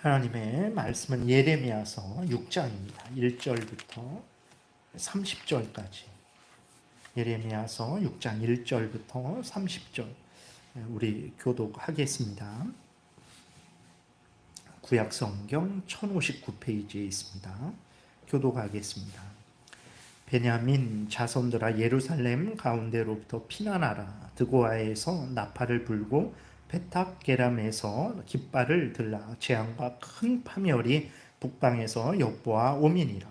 하나님의 말씀은 예레미야서 6장입니다. 1절부터 30절까지. 예레미야서 6장 1절부터 30절. 우리 교독하겠습니다. 구약성경 1059페이지에 있습니다. 교독하겠습니다. 베냐민 자손들아, 예루살렘 가운데로부터 피난하라. 드고아에서 나팔을 불고 베탁게람에서 깃발을 들라. 재앙과 큰 파멸이 북방에서 엿보아 오미니라.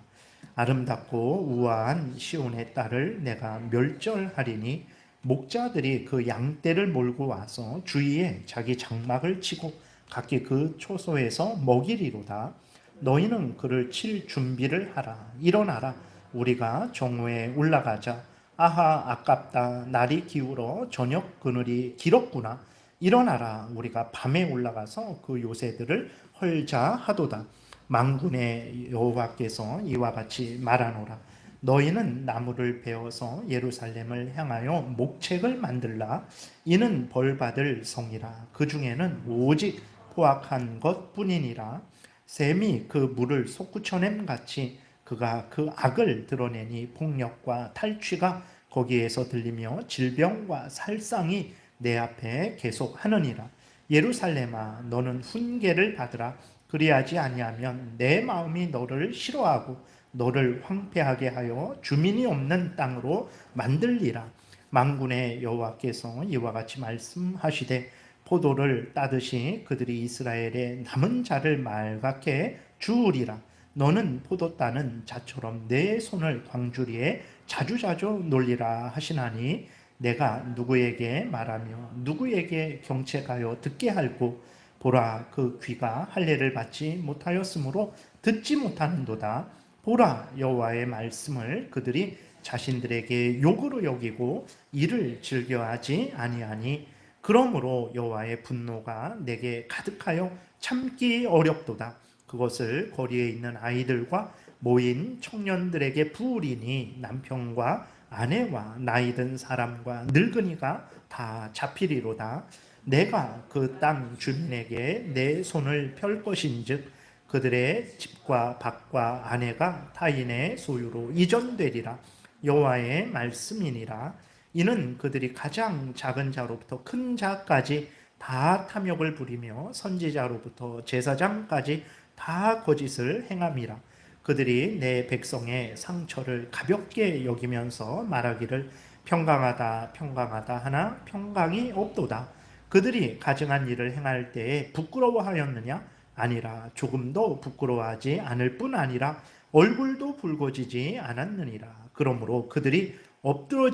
아름답고 우아한 시온의 딸을 내가 멸절하리니 목자들이 그 양떼를 몰고 와서 주위에 자기 장막을 치고 각기 그 초소에서 먹이리로다. 너희는 그를 칠 준비를 하라. 일어나라. 우리가 정오에 올라가자. 아하, 아깝다. 날이 기울어 저녁 그늘이 길었구나. 일어나라. 우리가 밤에 올라가서 그 요새들을 헐자 하도다. 만군의 여호와께서 이와 같이 말하노라. 너희는 나무를 베어서 예루살렘을 향하여 목책을 만들라. 이는 벌받을 성이라. 그 중에는 오직 포악한 것뿐이니라. 샘이 그 물을 솟구쳐냄 같이 그가 그 악을 드러내니 폭력과 탈취가 거기에서 들리며 질병과 살상이 내 앞에 계속하느니라. 예루살렘아, 너는 훈계를 받으라. 그리하지 아니하면 내 마음이 너를 싫어하고 너를 황폐하게 하여 주민이 없는 땅으로 만들리라. 만군의 여호와께서 이와 같이 말씀하시되 포도를 따듯이 그들이 이스라엘의 남은 자를 말갛게 주우리라. 너는 포도 따는 자처럼 내 손을 광주리에 자주자주 놀리라 하시나니 내가 누구에게 말하며 누구에게 경책하여 듣게 할고 보라, 그 귀가 할례를 받지 못하였으므로 듣지 못하는도다. 보라, 여호와의 말씀을 그들이 자신들에게 욕으로 여기고 이를 즐겨하지 아니하니 그러므로 여호와의 분노가 내게 가득하여 참기 어렵도다. 그것을 거리에 있는 아이들과 모인 청년들에게 부으리니 남편과 아내와 나이든 사람과 늙은이가 다 잡히리로다. 내가 그 땅 주민에게 내 손을 펼 것인즉 그들의 집과 밭과 아내가 타인의 소유로 이전되리라. 여호와의 말씀이니라. 이는 그들이 가장 작은 자로부터 큰 자까지 다 탐욕을 부리며 선지자로부터 제사장까지 다 거짓을 행함이라. 그들이 내 백성의 상처를 가볍게 여기면서 말하기를 평강하다 평강하다 하나 평강이 없도다. 그들이 가증한 일을 행할 때에 부끄러워하였느냐? 아니라 조금도 부끄러워하지 않을 뿐 아니라 얼굴도 붉어지지 않았느니라. 그러므로 그들이 엎드려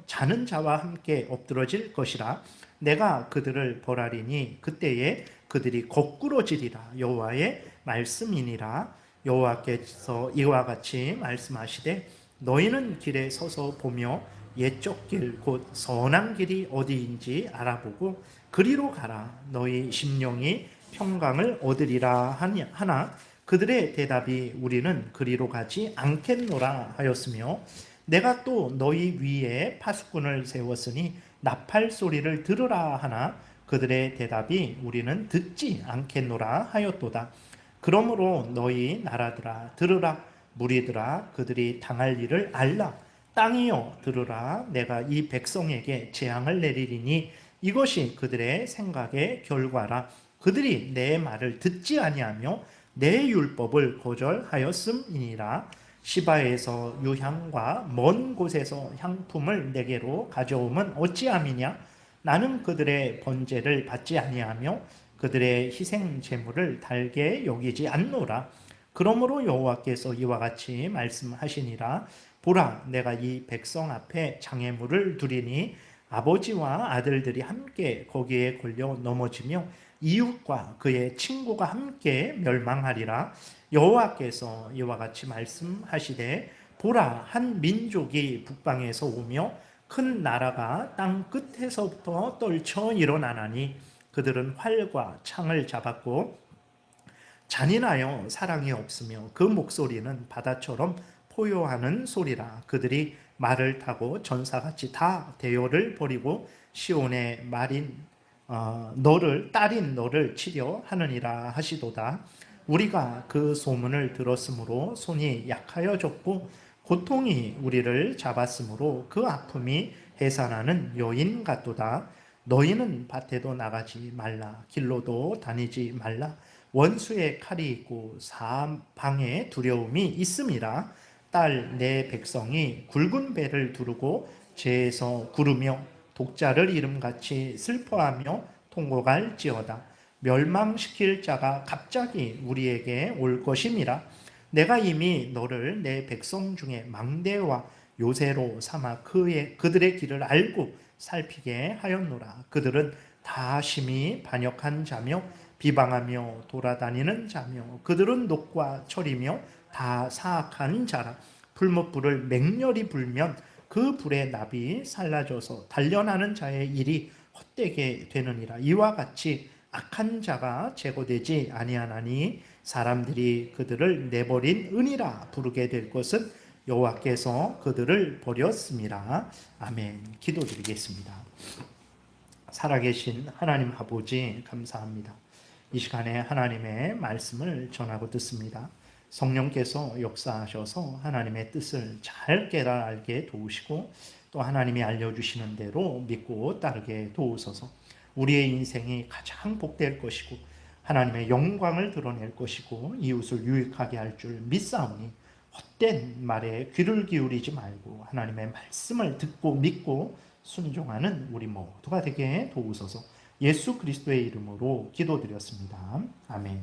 자는 자와 함께 엎드러질 것이라. 내가 그들을 벌하리니 그때에 그들이 거꾸러지리라. 여호와의 말씀이니라. 여호와께서 이와 같이 말씀하시되 너희는 길에 서서 보며 옛적 길 곧 선한 길이 어디인지 알아보고 그리로 가라. 너희 심령이 평강을 얻으리라 하나 그들의 대답이 우리는 그리로 가지 않겠노라 하였으며 내가 또 너희 위에 파수꾼을 세웠으니 나팔 소리를 들으라 하나 그들의 대답이 우리는 듣지 않겠노라 하였도다. 그러므로 너희 나라들아 들으라. 무리들아 그들이 당할 일을 알라. 땅이여 들으라. 내가 이 백성에게 재앙을 내리리니 이것이 그들의 생각의 결과라. 그들이 내 말을 듣지 아니하며 내 율법을 거절하였음이니라. 시바에서 유향과 먼 곳에서 향품을 내게로 가져오면 어찌함이냐? 나는 그들의 번제를 받지 아니하며 그들의 희생 제물을 달게 여기지 않노라. 그러므로 여호와께서 이와 같이 말씀하시니라. 보라, 내가 이 백성 앞에 장애물을 두리니 아버지와 아들들이 함께 거기에 걸려 넘어지며 이웃과 그의 친구가 함께 멸망하리라. 여호와께서 이와 같이 말씀하시되 보라, 한 민족이 북방에서 오며 큰 나라가 땅 끝에서부터 떨쳐 일어나나니 그들은 활과 창을 잡았고 잔인하여 사랑이 없으며 그 목소리는 바다처럼 포효하는 소리라. 그들이 말을 타고 전사같이 다 대열을 벌이고 시온의 말인 너를 딸인 너를 치려 하느니라 하시도다. 우리가 그 소문을 들었으므로 손이 약하여졌고 고통이 우리를 잡았으므로 그 아픔이 해산하는 여인 같도다. 너희는 밭에도 나가지 말라. 길로도 다니지 말라. 원수의 칼이 있고 사방에 두려움이 있음이라. 딸 내 백성이 굵은 배를 두르고 죄에서 구르며 독자를 이름같이 슬퍼하며 통곡할지어다. 멸망시킬 자가 갑자기 우리에게 올 것임이라. 내가 이미 너를 내 백성 중에 망대와 요새로 삼아 그들의 길을 알고 살피게 하였노라. 그들은 다 심히 반역한 자며 비방하며 돌아다니는 자며 그들은 녹과 철이며 다 사악한 자라. 풀무불을 맹렬히 불면 그 불의 납이 살라져서 단련하는 자의 일이 헛되게 되느니라. 이와 같이 악한 자가 제거되지 아니하나니 사람들이 그들을 내버린 은이라 부르게 될 것은 여호와께서 그들을 버렸습니다. 아멘. 기도드리겠습니다. 살아계신 하나님 아버지 감사합니다. 이 시간에 하나님의 말씀을 전하고 듣습니다. 성령께서 역사하셔서 하나님의 뜻을 잘 깨달아 알게 도우시고 또 하나님이 알려주시는 대로 믿고 따르게 도우소서. 우리의 인생이 가장 복될 것이고 하나님의 영광을 드러낼 것이고 이웃을 유익하게 할 줄 믿사오니 헛된 말에 귀를 기울이지 말고 하나님의 말씀을 듣고 믿고 순종하는 우리 모두가 되게 도우소서. 예수 그리스도의 이름으로 기도드렸습니다. 아멘.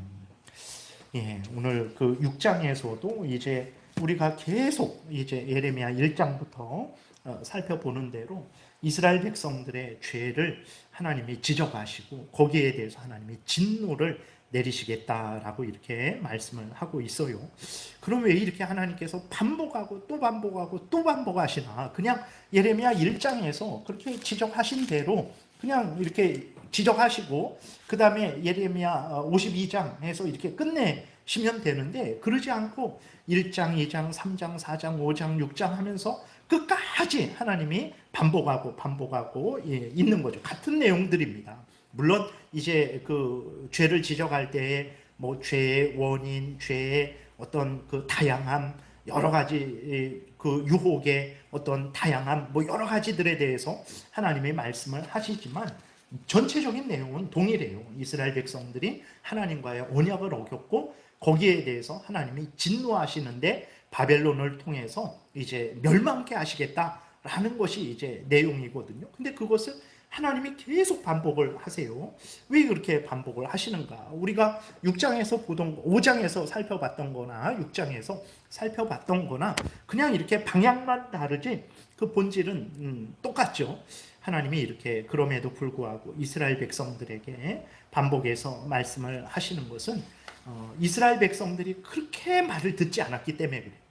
예, 오늘 그 6장에서도 이제 우리가 계속 이제 예레미야 1장부터 살펴보는 대로 이스라엘 백성들의 죄를 하나님이 지적하시고 거기에 대해서 하나님이 진노를 내리시겠다라고 이렇게 말씀을 하고 있어요. 그럼 왜 이렇게 하나님께서 반복하고 또 반복하고 또 반복하시나? 그냥 예레미야 1장에서 그렇게 지적하신 대로 그냥 이렇게 지적하시고 그 다음에 예레미야 52장에서 이렇게 끝내시면 되는데 그러지 않고 1장, 2장, 3장, 4장, 5장, 6장 하면서 끝까지 하나님이 반복하고 있는 거죠. 같은 내용들입니다. 물론 이제 그 죄를 지적할 때에 뭐 죄의 원인, 죄의 어떤 그 다양함, 여러 가지 그 유혹의 어떤 다양함, 뭐 여러 가지들에 대해서 하나님이 말씀을 하시지만 전체적인 내용은 동일해요. 이스라엘 백성들이 하나님과의 언약을 어겼고 거기에 대해서 하나님이 진노하시는데 바벨론을 통해서 이제 멸망케 하시겠다라는 것이 이제 내용이거든요. 근데 그것을 하나님이 계속 반복을 하세요. 왜 그렇게 반복을 하시는가? 우리가 6장에서 보던 5장에서 살펴봤던 거나 6장에서 살펴봤던 거나 그냥 이렇게 방향만 다르지 그 본질은 똑같죠. 하나님이 이렇게 그럼에도 불구하고 이스라엘 백성들에게 반복해서 말씀을 하시는 것은 이스라엘 백성들이 그렇게 말을 듣지 않았기 때문에 그래요.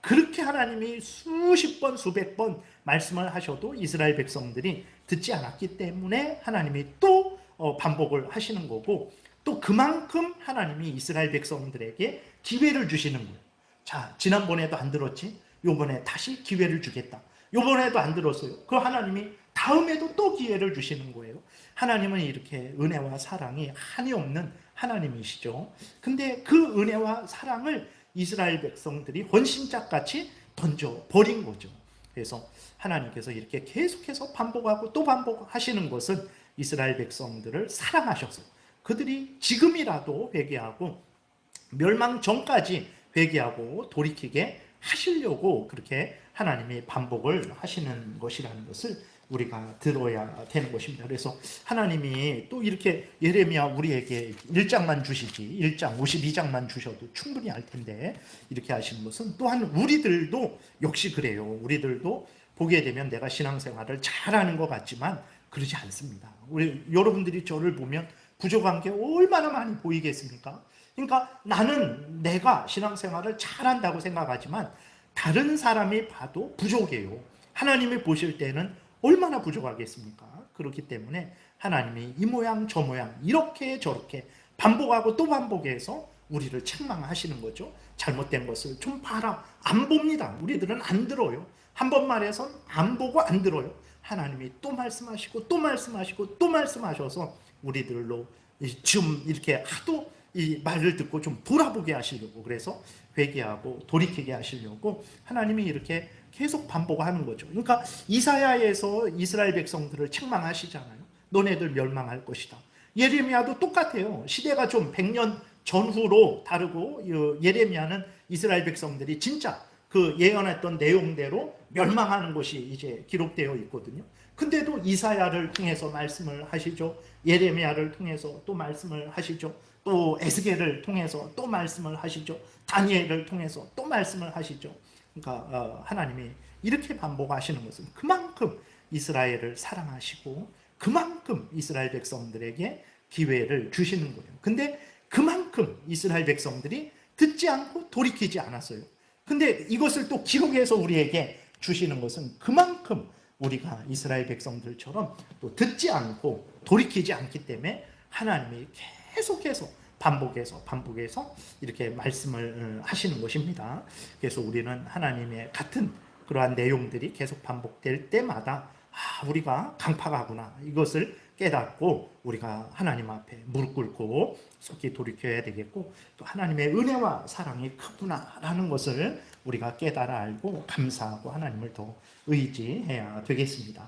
그렇게 하나님이 수십 번 수백 번 말씀을 하셔도 이스라엘 백성들이 듣지 않았기 때문에 하나님이 또 반복을 하시는 거고 또 그만큼 하나님이 이스라엘 백성들에게 기회를 주시는 거예요. 자, 지난번에도 안 들었지? 요번에 다시 기회를 주겠다. 요번에도 안 들었어요. 그 하나님이 다음에도 또 기회를 주시는 거예요. 하나님은 이렇게 은혜와 사랑이 한이 없는 하나님이시죠. 근데 그 은혜와 사랑을 이스라엘 백성들이 헌신짝같이 던져버린 거죠. 그래서 하나님께서 이렇게 계속해서 반복하고 또 반복하시는 것은 이스라엘 백성들을 사랑하셔서 그들이 지금이라도 회개하고 멸망 전까지 회개하고 돌이키게 하시려고 그렇게 하나님이 반복을 하시는 것이라는 것을 우리가 들어야 되는 것입니다. 그래서 하나님이 또 이렇게 예레미야 우리에게 1장만 주시지 1장 52장만 주셔도 충분히 알 텐데 이렇게 하시는 것은 또한 우리들도 역시 그래요. 우리들도 보게 되면 내가 신앙생활을 잘하는 것 같지만 그러지 않습니다. 우리 여러분들이 저를 보면 부족한 게 얼마나 많이 보이겠습니까? 그러니까 나는 내가 신앙생활을 잘한다고 생각하지만 다른 사람이 봐도 부족해요. 하나님이 보실 때는 얼마나 부족하겠습니까? 그렇기 때문에 하나님이 이 모양 저 모양 이렇게 저렇게 반복하고 또 반복해서 우리를 책망하시는 거죠. 잘못된 것을 좀 봐라. 안 봅니다. 우리들은 안 들어요. 한 번 말해서 안 보고 안 들어요. 하나님이 또 말씀하시고 또 말씀하시고 또 말씀하셔서 우리들로 지금 이렇게 하도 이 말을 듣고 좀 돌아보게 하시려고, 그래서 회개하고 돌이키게 하시려고 하나님이 이렇게 계속 반복하는 거죠. 그러니까 이사야에서 이스라엘 백성들을 책망하시잖아요. 너네들 멸망할 것이다. 예레미야도 똑같아요. 시대가 좀 100년 전후로 다르고, 예레미야는 이스라엘 백성들이 진짜 그 예언했던 내용대로 멸망하는 것이 이제 기록되어 있거든요. 근데도 이사야를 통해서 말씀을 하시죠. 예레미야를 통해서 또 말씀을 하시죠. 또 에스겔을 통해서 또 말씀을 하시죠. 다니엘을 통해서 또 말씀을 하시죠. 그러니까 하나님이 이렇게 반복하시는 것은 그만큼 이스라엘을 사랑하시고 그만큼 이스라엘 백성들에게 기회를 주시는 거예요. 근데 그만큼 이스라엘 백성들이 듣지 않고 돌이키지 않았어요. 근데 이것을 또 기록해서 우리에게 주시는 것은 그만큼 우리가 이스라엘 백성들처럼 또 듣지 않고 돌이키지 않기 때문에 하나님이 계속해서 반복해서 이렇게 말씀을 하시는 것입니다. 그래서 우리는 하나님의 같은 그러한 내용들이 계속 반복될 때마다 우리가 강팍하구나, 이것을 깨닫고 우리가 하나님 앞에 무릎 꿇고 속히 돌이켜야 되겠고, 또 하나님의 은혜와 사랑이 크구나라는 것을 우리가 깨달아 알고 감사하고 하나님을 더 의지해야 되겠습니다.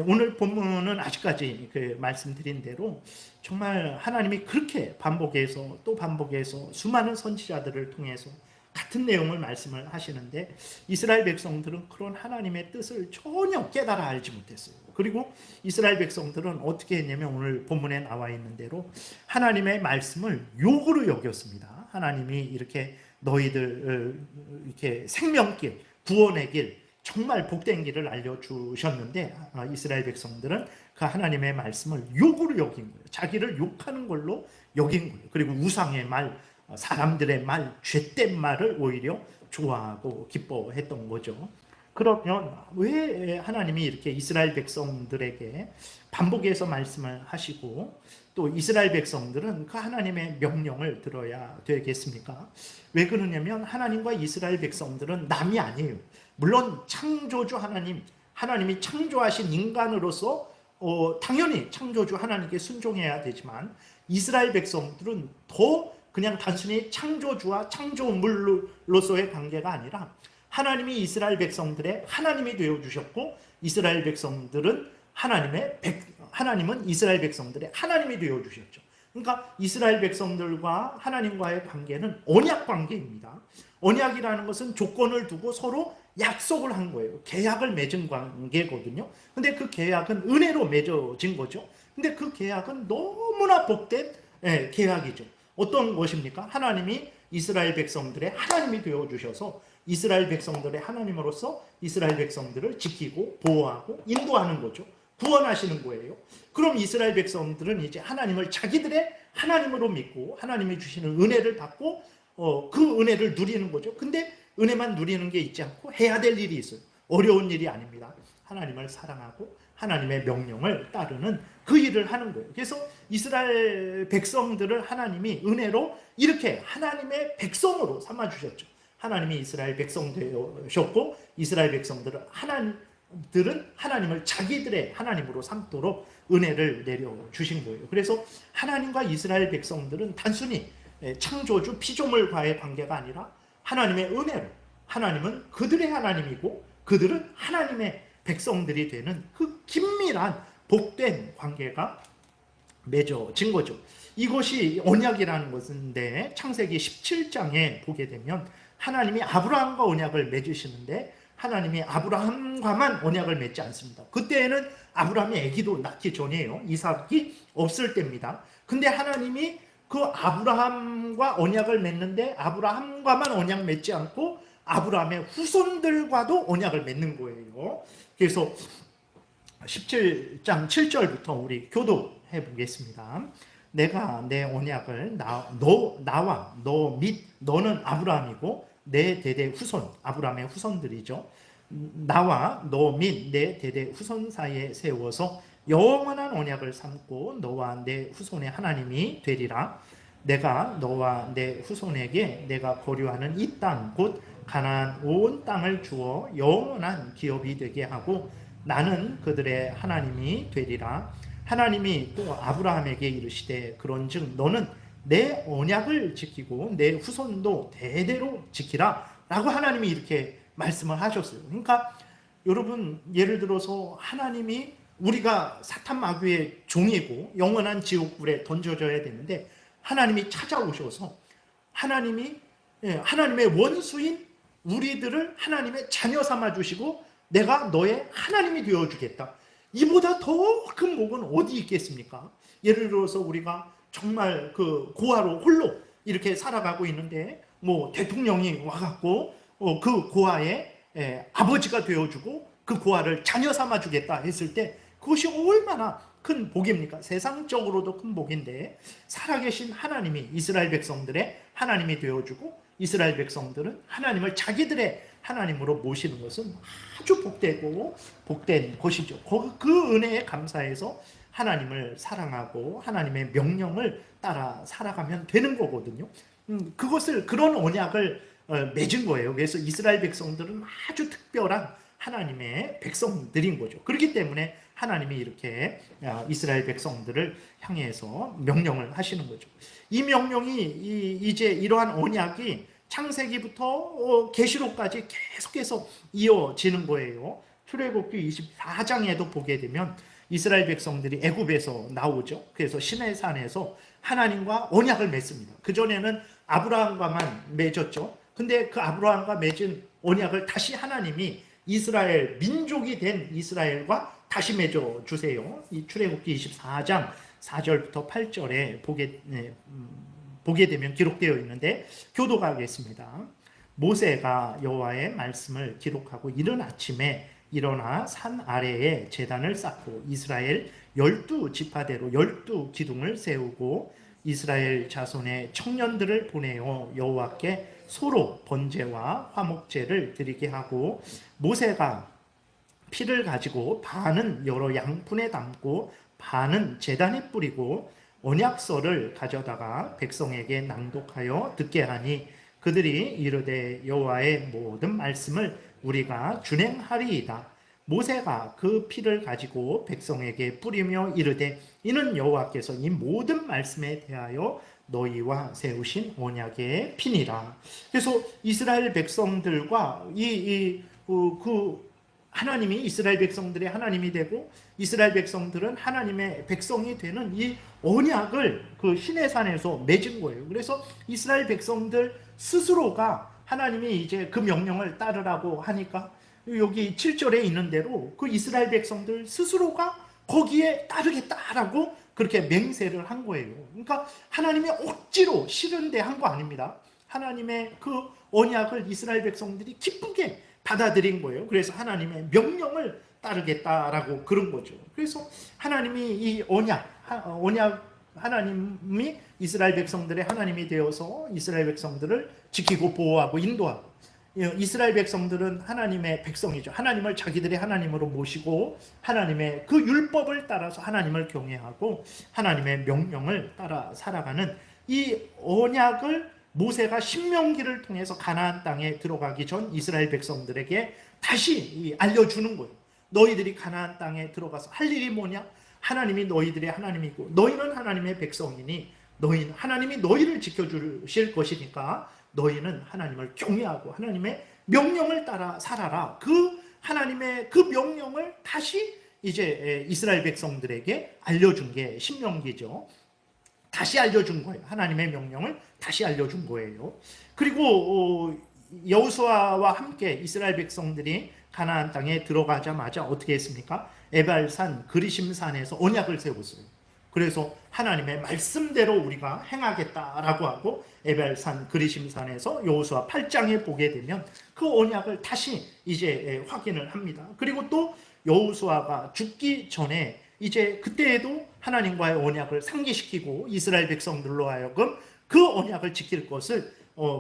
오늘 본문은 아직까지 말씀드린 대로 정말 하나님이 그렇게 반복해서 또 반복해서 수많은 선지자들을 통해서 같은 내용을 말씀을 하시는데 이스라엘 백성들은 그런 하나님의 뜻을 전혀 깨달아 알지 못했어요. 그리고 이스라엘 백성들은 어떻게 했냐면 오늘 본문에 나와 있는 대로 하나님의 말씀을 욕으로 여겼습니다. 하나님이 이렇게 너희들 이렇게 생명길, 구원의 길, 정말 복된 길을 알려주셨는데 이스라엘 백성들은 그 하나님의 말씀을 욕으로 여긴 거예요. 자기를 욕하는 걸로 여긴 거예요. 그리고 우상의 말, 사람들의 말, 죄된 말을 오히려 좋아하고 기뻐했던 거죠. 그러면 왜 하나님이 이렇게 이스라엘 백성들에게 반복해서 말씀을 하시고 또 이스라엘 백성들은 그 하나님의 명령을 들어야 되겠습니까? 왜 그러냐면 하나님과 이스라엘 백성들은 남이 아니에요. 물론 창조주 하나님이 창조하신 인간으로서 당연히 창조주 하나님께 순종해야 되지만 이스라엘 백성들은 더 그냥 단순히 창조주와 창조물로서의 관계가 아니라 하나님이 이스라엘 백성들의 하나님이 되어주셨고 이스라엘 백성들은 하나님은 이스라엘 백성들의 하나님이 되어주셨죠. 그러니까 이스라엘 백성들과 하나님과의 관계는 언약 관계입니다. 언약이라는 것은 조건을 두고 서로 약속을 한 거예요. 계약을 맺은 관계거든요. 근데 그 계약은 은혜로 맺어진 거죠. 근데 그 계약은 너무나 복된 계약이죠. 어떤 것입니까? 하나님이 이스라엘 백성들의 하나님이 되어주셔서 이스라엘 백성들의 하나님으로서 이스라엘 백성들을 지키고 보호하고 인도하는 거죠. 구원하시는 거예요. 그럼 이스라엘 백성들은 이제 하나님을 자기들의 하나님으로 믿고 하나님이 주시는 은혜를 받고 그 은혜를 누리는 거죠. 근데 은혜만 누리는 게 있지 않고 해야 될 일이 있어요. 어려운 일이 아닙니다. 하나님을 사랑하고 하나님의 명령을 따르는 그 일을 하는 거예요. 그래서 이스라엘 백성들을 하나님이 은혜로 이렇게 하나님의 백성으로 삼아주셨죠. 하나님이 이스라엘 백성 되셨고 이스라엘 백성들은 하나님을 자기들의 하나님으로 삼도록 은혜를 내려주신 거예요. 그래서 하나님과 이스라엘 백성들은 단순히 창조주 피조물과의 관계가 아니라 하나님의 은혜로 하나님은 그들의 하나님이고 그들은 하나님의 백성들이 되는 그 긴밀한 복된 관계가 맺어진 거죠. 이것이 언약이라는 것인데 창세기 17장에 보게 되면 하나님이 아브라함과 언약을 맺으시는데 하나님이 아브라함과만 언약을 맺지 않습니다. 그때에는 아브라함이 아기도 낳기 전이에요. 이삭이 없을 때입니다. 근데 하나님이 그 아브라함과 언약을 맺는데 아브라함과만 언약 맺지 않고 아브라함의 후손들과도 언약을 맺는 거예요. 그래서 17장 7절부터 우리 교독해 보겠습니다. 내가 내 언약을 나와 너 및 너는 아브라함이고 내 대대 후손, 아브라함의 후손들이죠. 나와 너 및 내 대대 후손 사이에 세워서 영원한 언약을 삼고 너와 내 후손의 하나님이 되리라. 내가 너와 내 후손에게 내가 거류하는 이 땅 곧 가나안 온 땅을 주어 영원한 기업이 되게 하고 나는 그들의 하나님이 되리라. 하나님이 또 아브라함에게 이르시되 그런즉 너는 내 언약을 지키고 내 후손도 대대로 지키라 라고 하나님이 이렇게 말씀을 하셨어요. 그러니까 여러분, 예를 들어서 하나님이 우리가 사탄 마귀의 종이고 영원한 지옥불에 던져져야 되는데 하나님이 찾아오셔서 하나님의 원수인 우리들을 하나님의 자녀 삼아 주시고 내가 너의 하나님이 되어주겠다. 이보다 더 큰 복은 어디 있겠습니까? 예를 들어서 우리가 정말 그 고아로 홀로 이렇게 살아가고 있는데 뭐 대통령이 와갖고 그 고아의 아버지가 되어주고 그 고아를 자녀 삼아 주겠다 했을 때 그것이 얼마나 큰 복입니까? 세상적으로도 큰 복인데 살아계신 하나님이 이스라엘 백성들의 하나님이 되어주고 이스라엘 백성들은 하나님을 자기들의 하나님으로 모시는 것은 아주 복되고 복된 것이죠. 그 은혜에 감사해서 하나님을 사랑하고 하나님의 명령을 따라 살아가면 되는 거거든요. 그런 언약을 맺은 거예요. 그래서 이스라엘 백성들은 아주 특별한 하나님의 백성들인 거죠. 그렇기 때문에 하나님이 이렇게 이스라엘 백성들을 향해서 명령을 하시는 거죠. 이 명령이 이제 이러한 언약이 창세기부터 계시록까지 계속해서 이어지는 거예요. 출애굽기 24장에도 보게 되면 이스라엘 백성들이 애굽에서 나오죠. 그래서 시내산에서 하나님과 언약을 맺습니다. 그전에는 아브라함과만 맺었죠. 근데 그 아브라함과 맺은 언약을 다시 하나님이 이스라엘 민족이 된 이스라엘과 다시 맺어 주세요. 이 출애굽기 24장 4절부터 8절에 보게 되면 기록되어 있는데 교독하겠습니다. 모세가 여호와의 말씀을 기록하고 이른 아침에 일어나 산 아래에 제단을 쌓고 이스라엘 12지파대로 12기둥을 세우고 이스라엘 자손의 청년들을 보내어 여호와께 소로 번제와 화목제를 드리게 하고 모세가 피를 가지고 반은 여러 양푼에 담고 반은 제단에 뿌리고 언약서를 가져다가 백성에게 낭독하여 듣게 하니 그들이 이르되 여호와의 모든 말씀을 우리가 준행하리이다. 모세가 그 피를 가지고 백성에게 뿌리며 이르되 이는 여호와께서 이 모든 말씀에 대하여 너희와 세우신 언약의 피니라. 그래서 이스라엘 백성들과 하나님이 이스라엘 백성들의 하나님이 되고 이스라엘 백성들은 하나님의 백성이 되는 이 언약을 그 시내산에서 맺은 거예요. 그래서 이스라엘 백성들 스스로가 하나님이 이제 그 명령을 따르라고 하니까 여기 7절에 있는 대로 그 이스라엘 백성들 스스로가 거기에 따르겠다라고 그렇게 맹세를 한 거예요. 그러니까 하나님이 억지로 싫은데 한 거 아닙니다. 하나님의 그 언약을 이스라엘 백성들이 기쁘게 받아들인 거예요. 그래서 하나님의 명령을 따르겠다라고 그런 거죠. 그래서 하나님이 이 하나님이 이스라엘 백성들의 하나님이 되어서 이스라엘 백성들을 지키고 보호하고 인도하고 이스라엘 백성들은 하나님의 백성이죠. 하나님을 자기들의 하나님으로 모시고 하나님의 그 율법을 따라서 하나님을 경외하고 하나님의 명령을 따라 살아가는 이 언약을 모세가 신명기를 통해서 가나안 땅에 들어가기 전 이스라엘 백성들에게 다시 알려주는 거예요. 너희들이 가나안 땅에 들어가서 할 일이 뭐냐? 하나님이 너희들의 하나님이고 너희는 하나님의 백성이니 하나님이 너희를 지켜주실 것이니까 너희는 하나님을 경외하고 하나님의 명령을 따라 살아라. 그 하나님의 그 명령을 다시 이제 이스라엘 백성들에게 알려준 게 신명기죠. 다시 알려준 거예요. 하나님의 명령을 다시 알려준 거예요. 그리고 여호수아와 함께 이스라엘 백성들이 가나안 땅에 들어가자마자 어떻게 했습니까? 에발산 그리심산에서 언약을 세웠어요. 그래서 하나님의 말씀대로 우리가 행하겠다라고 하고 에발산 그리심산에서 여호수아 8장에 보게 되면 그 언약을 다시 이제 확인을 합니다. 그리고 또 여호수아가 죽기 전에 이제 그때에도 하나님과의 언약을 상기시키고 이스라엘 백성들로 하여금 그 언약을 지킬 것을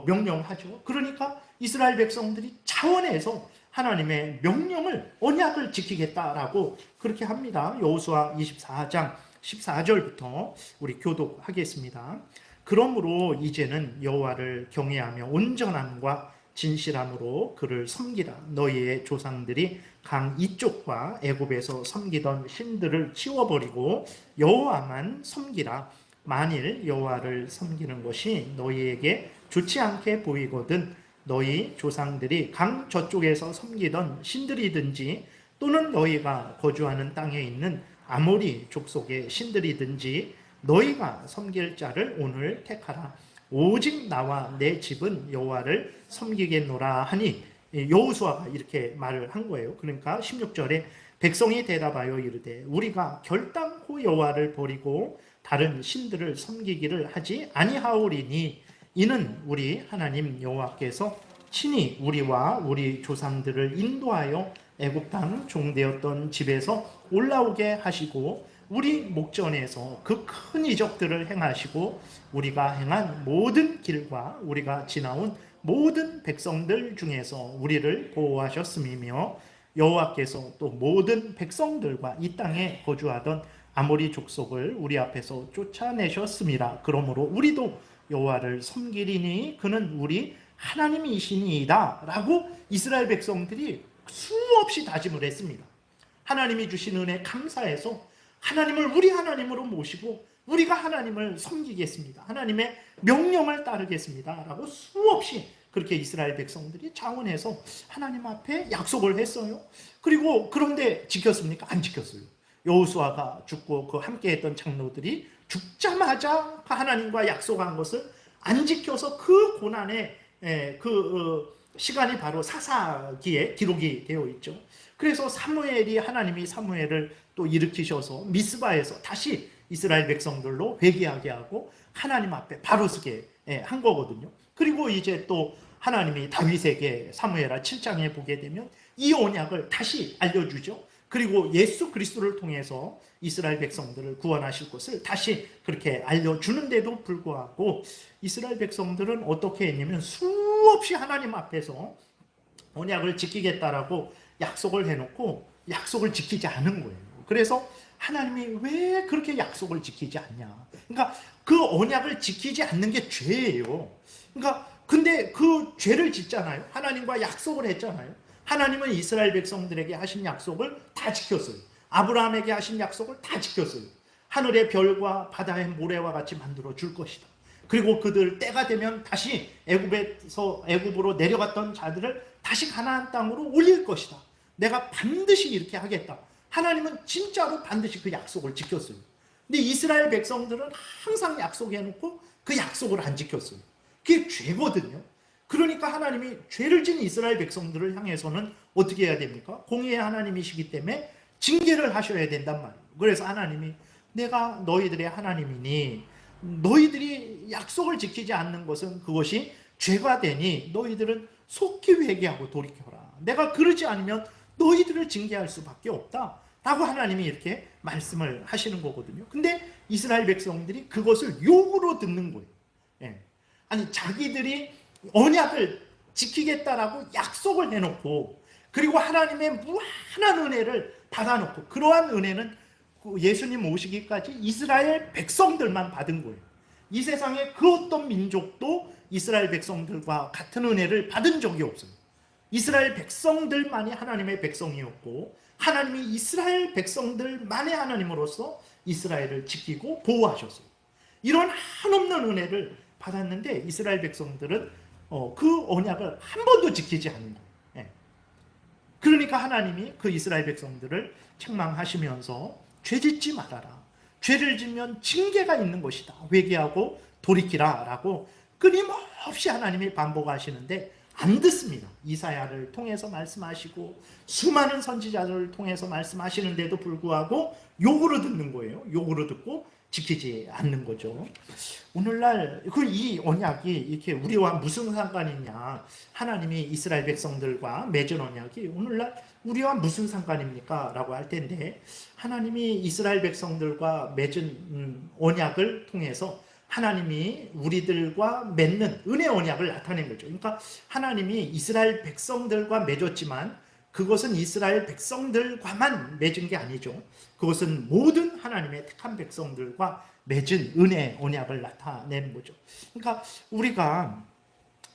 명령하죠. 그러니까 이스라엘 백성들이 차원에서 하나님의 명령을 언약을 지키겠다라고 그렇게 합니다. 여호수아 24장 14절부터 우리 교독하겠습니다. 그러므로 이제는 여호와를 경외하며 온전함과 진실함으로 그를 섬기라. 너희의 조상들이 강 이쪽과 애굽에서 섬기던 신들을 치워버리고 여호와만 섬기라. 만일 여호와를 섬기는 것이 너희에게 좋지 않게 보이거든 너희 조상들이 강 저쪽에서 섬기던 신들이든지 또는 너희가 거주하는 땅에 있는 아모리 족속의 신들이든지 너희가 섬길 자를 오늘 택하라. 오직 나와 내 집은 여호와를 섬기겠노라 하니 여호수아가 이렇게 말을 한 거예요. 그러니까 16절에 백성이 대답하여 이르되 우리가 결단코 여호와를 버리고 다른 신들을 섬기기를 하지 아니하오리니 이는 우리 하나님 여호와께서 친히 우리와 우리 조상들을 인도하여 애굽 땅 종되었던 집에서 올라오게 하시고 우리 목전에서 그 큰 이적들을 행하시고 우리가 행한 모든 길과 우리가 지나온 모든 백성들 중에서 우리를 보호하셨음이며 여호와께서 또 모든 백성들과 이 땅에 거주하던 아모리 족속을 우리 앞에서 쫓아내셨음이라. 그러므로 우리도 여호와를 섬기리니 그는 우리 하나님이시니이다 라고 이스라엘 백성들이 수없이 다짐을 했습니다. 하나님이 주신 은혜 감사해서 하나님을 우리 하나님으로 모시고 우리가 하나님을 섬기겠습니다. 하나님의 명령을 따르겠습니다 라고 수없이 그렇게 이스라엘 백성들이 자원해서 하나님 앞에 약속을 했어요. 그리고 그런데 지켰습니까? 안 지켰어요. 여호수아가 죽고 그 함께했던 장로들이 죽자마자 하나님과 약속한 것을 안 지켜서 그 고난의 시간이 바로 사사기에 기록이 되어 있죠. 그래서 사무엘이 하나님이 사무엘을 또 일으키셔서 미스바에서 다시 이스라엘 백성들로 회개하게 하고 하나님 앞에 바로 서게 한 거거든요. 그리고 이제 또 하나님이 다윗에게 사무엘하 7장에 보게 되면 이 언약을 다시 알려주죠. 그리고 예수 그리스도를 통해서 이스라엘 백성들을 구원하실 것을 다시 그렇게 알려주는데도 불구하고 이스라엘 백성들은 어떻게 했냐면 수없이 하나님 앞에서 언약을 지키겠다라고 약속을 해놓고 약속을 지키지 않은 거예요. 그래서 하나님이 왜 그렇게 약속을 지키지 않냐. 그러니까 그 언약을 지키지 않는 게 죄예요. 그러니까 근데 그 죄를 짓잖아요. 하나님과 약속을 했잖아요. 하나님은 이스라엘 백성들에게 하신 약속을 다 지켰어요. 아브라함에게 하신 약속을 다 지켰어요. 하늘의 별과 바다의 모래와 같이 만들어 줄 것이다. 그리고 그들 때가 되면 다시 애굽으로 내려갔던 자들을 다시 가나안 땅으로 올릴 것이다. 내가 반드시 이렇게 하겠다. 하나님은 진짜로 반드시 그 약속을 지켰어요. 근데 이스라엘 백성들은 항상 약속해놓고 그 약속을 안 지켰어요. 그게 죄거든요. 그러니까 하나님이 죄를 지은 이스라엘 백성들을 향해서는 어떻게 해야 됩니까? 공의의 하나님이시기 때문에 징계를 하셔야 된단 말이에요. 그래서 하나님이 내가 너희들의 하나님이니 너희들이 약속을 지키지 않는 것은 그것이 죄가 되니 너희들은 속히 회개하고 돌이켜라. 내가 그러지 않으면 너희들을 징계할 수밖에 없다 라고 하나님이 이렇게 말씀을 하시는 거거든요. 근데 이스라엘 백성들이 그것을 욕으로 듣는 거예요. 예. 아니 자기들이 언약을 지키겠다라고 약속을 해놓고 그리고 하나님의 무한한 은혜를 받아놓고 그러한 은혜는 예수님 오시기까지 이스라엘 백성들만 받은 거예요. 이 세상에 그 어떤 민족도 이스라엘 백성들과 같은 은혜를 받은 적이 없어요. 이스라엘 백성들만이 하나님의 백성이었고 하나님이 이스라엘 백성들만의 하나님으로서 이스라엘을 지키고 보호하셨어요. 이런 한없는 은혜를 받았는데 이스라엘 백성들은 그 언약을 한 번도 지키지 않는 거예요. 예. 그러니까 하나님이 그 이스라엘 백성들을 책망하시면서 죄짓지 말아라. 죄를 지면 징계가 있는 것이다. 회개하고 돌이키라 라고 끊임없이 하나님이 반복하시는데 안 듣습니다. 이사야를 통해서 말씀하시고 수많은 선지자들을 통해서 말씀하시는데도 불구하고 욕으로 듣는 거예요. 욕으로 듣고 지키지 않는 거죠. 오늘날 이 언약이 이렇게 우리와 무슨 상관이 있냐. 하나님이 이스라엘 백성들과 맺은 언약이 오늘날 우리와 무슨 상관입니까? 라고 할 텐데 하나님이 이스라엘 백성들과 맺은 언약을 통해서 하나님이 우리들과 맺는 은혜 언약을 나타낸 거죠. 그러니까 하나님이 이스라엘 백성들과 맺었지만 그것은 이스라엘 백성들과만 맺은 게 아니죠. 그것은 모든 하나님의 택한 백성들과 맺은 은혜 언약을 나타내는 거죠. 그러니까 우리가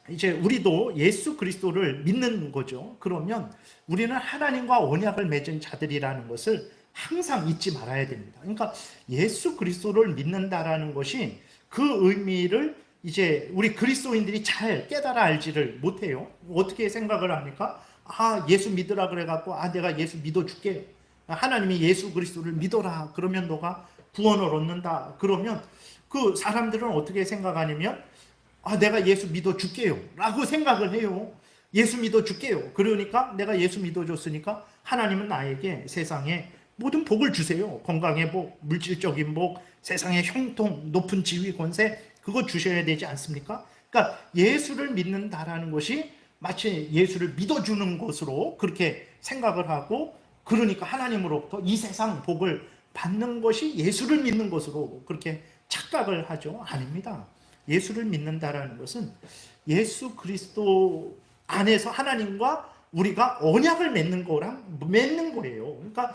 이제 우리도 예수 그리스도를 믿는 거죠. 그러면 우리는 하나님과 언약을 맺은 자들이라는 것을 항상 잊지 말아야 됩니다. 그러니까 예수 그리스도를 믿는다라는 것이 그 의미를 이제 우리 그리스도인들이 잘 깨달아 알지를 못해요. 어떻게 생각을 합니까? 아, 예수 믿으라 그래갖고, 아, 내가 예수 믿어줄게. 하나님이 예수 그리스도를 믿어라. 그러면 너가 구원을 얻는다. 그러면 그 사람들은 어떻게 생각하냐면, 아, 내가 예수 믿어줄게요. 라고 생각을 해요. 예수 믿어줄게요. 그러니까 내가 예수 믿어줬으니까 하나님은 나에게 세상에 모든 복을 주세요. 건강의 복, 물질적인 복, 세상의 형통, 높은 지위, 권세, 그거 주셔야 되지 않습니까? 그러니까 예수를 믿는다라는 것이 마치 예수를 믿어주는 것으로 그렇게 생각을 하고, 그러니까 하나님으로부터 이 세상 복을 받는 것이 예수를 믿는 것으로 그렇게 착각을 하죠. 아닙니다. 예수를 믿는다라는 것은 예수 그리스도 안에서 하나님과 우리가 언약을 맺는 거예요. 그러니까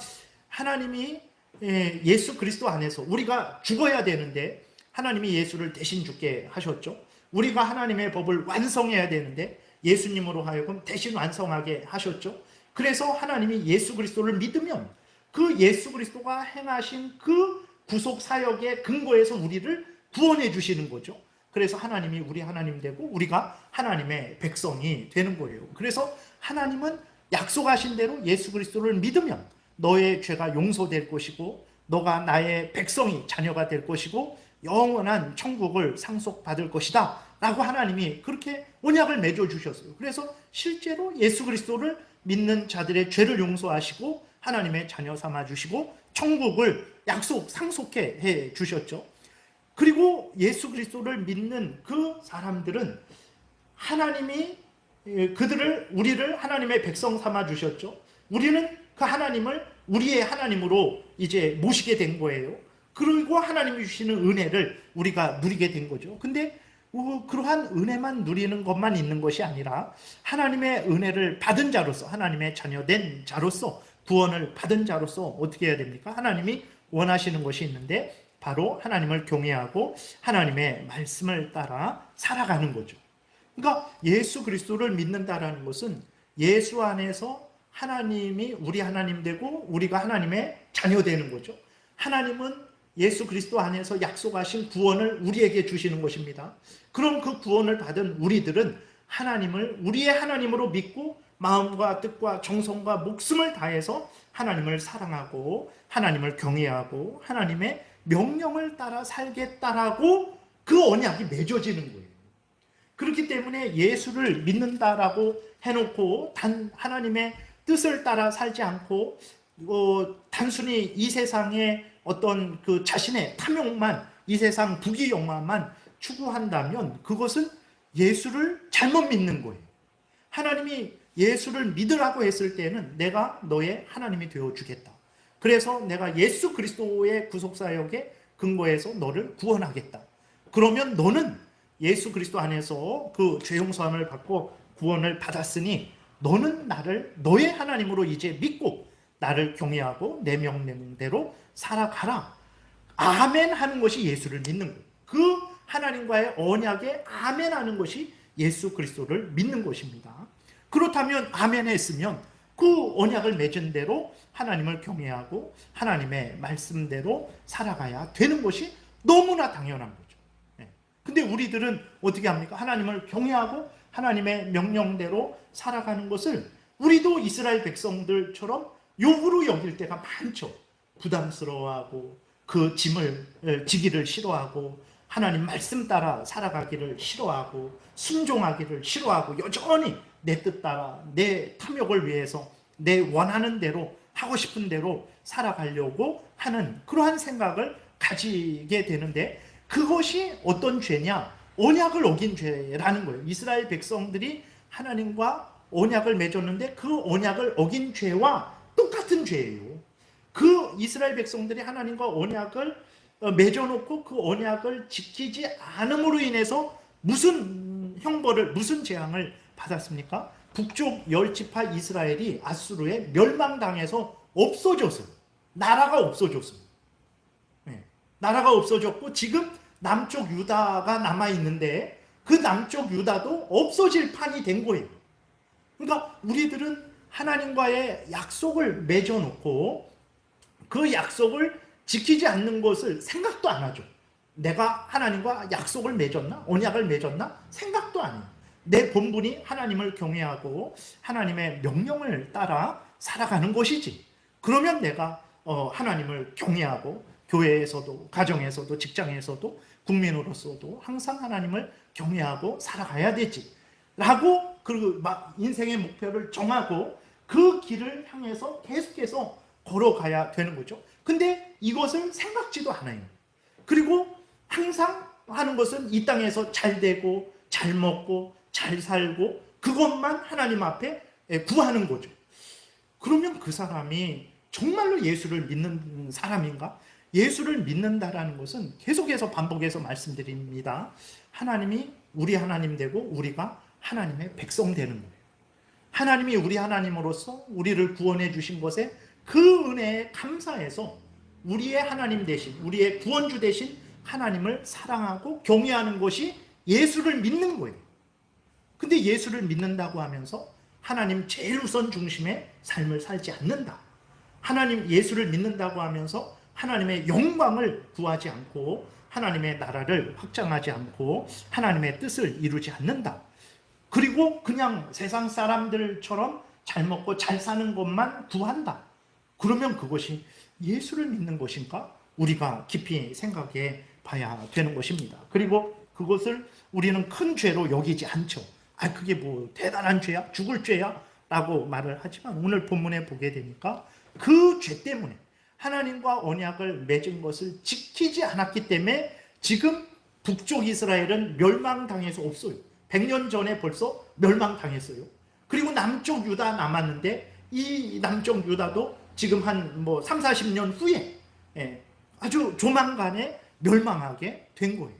하나님이 예수 그리스도 안에서 우리가 죽어야 되는데 하나님이 예수를 대신 죽게 하셨죠. 우리가 하나님의 법을 완성해야 되는데 예수님으로 하여금 대신 완성하게 하셨죠. 그래서 하나님이 예수 그리스도를 믿으면 그 예수 그리스도가 행하신 그 구속 사역의 근거에서 우리를 구원해 주시는 거죠. 그래서 하나님이 우리 하나님 되고 우리가 하나님의 백성이 되는 거예요. 그래서 하나님은 약속하신 대로 예수 그리스도를 믿으면 너의 죄가 용서될 것이고 너가 나의 백성이 자녀가 될 것이고 영원한 천국을 상속받을 것이다 라고 하나님이 그렇게 언약을 맺어주셨어요. 그래서 실제로 예수 그리스도를 믿는 자들의 죄를 용서하시고 하나님의 자녀 삼아주시고 천국을 상속해 해 주셨죠. 그리고 예수 그리스도를 믿는 그 사람들은 하나님이 우리를 하나님의 백성 삼아 주셨죠. 우리는 그 하나님을 우리의 하나님으로 이제 모시게 된 거예요. 그리고 하나님이 주시는 은혜를 우리가 누리게 된 거죠. 근데 그러한 은혜만 누리는 것만 있는 것이 아니라 하나님의 은혜를 받은 자로서, 하나님의 자녀된 자로서, 구원을 받은 자로서 어떻게 해야 됩니까? 하나님이 원하시는 것이 있는데 바로 하나님을 경외하고 하나님의 말씀을 따라 살아가는 거죠. 그러니까 예수 그리스도를 믿는다라는 것은 예수 안에서 하나님이 우리 하나님 되고 우리가 하나님의 자녀 되는 거죠. 하나님은 예수 그리스도 안에서 약속하신 구원을 우리에게 주시는 것입니다. 그럼 그 구원을 받은 우리들은 하나님을 우리의 하나님으로 믿고 마음과 뜻과 정성과 목숨을 다해서 하나님을 사랑하고 하나님을 경외하고 하나님의 명령을 따라 살겠다라고 그 언약이 맺어지는 거예요. 그렇기 때문에 예수를 믿는다라고 해놓고 단 하나님의 뜻을 따라 살지 않고 단순히 이 세상의 어떤 그 자신의 탐욕만, 이 세상 부귀영화만 추구한다면 그것은 예수를 잘못 믿는 거예요. 하나님이 예수를 믿으라고 했을 때는 내가 너의 하나님이 되어주겠다. 그래서 내가 예수 그리스도의 구속사역에 근거해서 너를 구원하겠다. 그러면 너는 예수 그리스도 안에서 그 죄 용서함을 받고 구원을 받았으니 너는 나를 너의 하나님으로 이제 믿고 나를 경외하고 내 명령대로 살아가라. 아멘 하는 것이 예수를 믿는 거예요. 그 하나님과의 언약에 아멘 하는 것이 예수 그리스도를 믿는 것입니다. 그렇다면 아멘 했으면 그 언약을 맺은 대로 하나님을 경외하고 하나님의 말씀대로 살아가야 되는 것이 너무나 당연한 거죠. 근데 우리들은 어떻게 합니까? 하나님을 경외하고 하나님의 명령대로 살아가는 것을 우리도 이스라엘 백성들처럼 욕으로 여길 때가 많죠. 부담스러워하고 그 짐을 지기를 싫어하고 하나님 말씀 따라 살아가기를 싫어하고 순종하기를 싫어하고 여전히 내 뜻 따라 내 탐욕을 위해서 내 원하는 대로 하고 싶은 대로 살아가려고 하는 그러한 생각을 가지게 되는데 그것이 어떤 죄냐? 언약을 어긴 죄라는 거예요. 이스라엘 백성들이 하나님과 언약을 맺었는데 그 언약을 어긴 죄와 똑같은 죄예요. 그 이스라엘 백성들이 하나님과 언약을 맺어놓고 그 언약을 지키지 않음으로 인해서 무슨 형벌을, 무슨 재앙을 받았습니까? 북쪽 10지파 이스라엘이 아수르에 멸망당해서 없어졌어요. 나라가 없어졌어요. 나라가 없어졌고 지금 남쪽 유다가 남아있는데 그 남쪽 유다도 없어질 판이 된 거예요. 그러니까 우리들은 하나님과의 약속을 맺어놓고 그 약속을 지키지 않는 것을 생각도 안 하죠. 내가 하나님과 약속을 맺었나? 언약을 맺었나? 생각도 안 해요. 내 본분이 하나님을 경외하고 하나님의 명령을 따라 살아가는 것이지. 그러면 내가 하나님을 경외하고 교회에서도 가정에서도 직장에서도 국민으로서도 항상 하나님을 경외하고 살아가야 되지 라고 그리고 막 인생의 목표를 정하고 그 길을 향해서 계속해서 걸어가야 되는 거죠. 근데 이것을 생각지도 않아요. 그리고 항상 하는 것은 이 땅에서 잘 되고 잘 먹고 잘 살고 그것만 하나님 앞에 구하는 거죠. 그러면 그 사람이 정말로 예수를 믿는 사람인가? 예수를 믿는다라는 것은 계속해서 반복해서 말씀드립니다. 하나님이 우리 하나님 되고 우리가 하나님의 백성 되는 거예요. 하나님이 우리 하나님으로서 우리를 구원해 주신 것에 그 은혜에 감사해서 우리의 하나님 대신 우리의 구원주 대신 하나님을 사랑하고 경외하는 것이 예수를 믿는 거예요. 근데 예수를 믿는다고 하면서 하나님 제일 우선 중심의 삶을 살지 않는다. 하나님 예수를 믿는다고 하면서 하나님의 영광을 구하지 않고 하나님의 나라를 확장하지 않고 하나님의 뜻을 이루지 않는다. 그리고 그냥 세상 사람들처럼 잘 먹고 잘 사는 것만 구한다. 그러면 그것이 예수를 믿는 것인가? 우리가 깊이 생각해 봐야 되는 것입니다. 그리고 그것을 우리는 큰 죄로 여기지 않죠. 그게 뭐 대단한 죄야? 죽을 죄야? 라고 말을 하지만 오늘 본문에 보게 되니까 그 죄 때문에 하나님과 언약을 맺은 것을 지키지 않았기 때문에 지금 북쪽 이스라엘은 멸망당해서 없어요. 100년 전에 벌써 멸망당했어요. 그리고 남쪽 유다 남았는데 이 남쪽 유다도 지금 한 3, 40년 후에 아주 조만간에 멸망하게 된 거예요.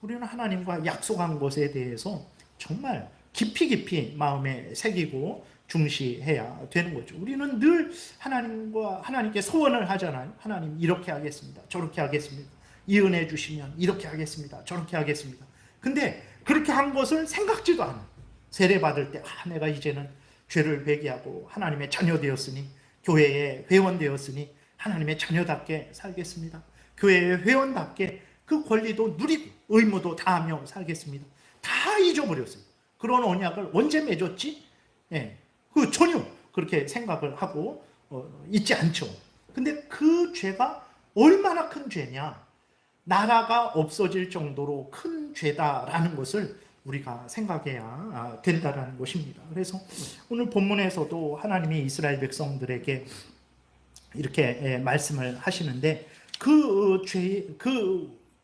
우리는 하나님과 약속한 것에 대해서 정말 깊이 마음에 새기고 중시해야 되는 거죠. 우리는 늘 하나님께 소원을 하잖아요. 하나님 이렇게 하겠습니다. 저렇게 하겠습니다. 이 은혜 주시면 이렇게 하겠습니다. 저렇게 하겠습니다. 근데 그렇게 한 것을 생각지도 않아요. 세례 받을 때 내가 이제는 죄를 회개하고 하나님의 자녀 되었으니 교회의 회원 되었으니 하나님의 자녀답게 살겠습니다. 교회의 회원답게 그 권리도 누리고 의무도 다하며 살겠습니다. 다 잊어버렸어요. 그런 언약을 언제 맺었지? 전혀 그렇게 생각을 하고 있지 않죠. 근데 그 죄가 얼마나 큰 죄냐? 나라가 없어질 정도로 큰 죄다라는 것을 우리가 생각해야 된다는 것입니다. 그래서 오늘 본문에서도 하나님이 이스라엘 백성들에게 이렇게 말씀을 하시는데 그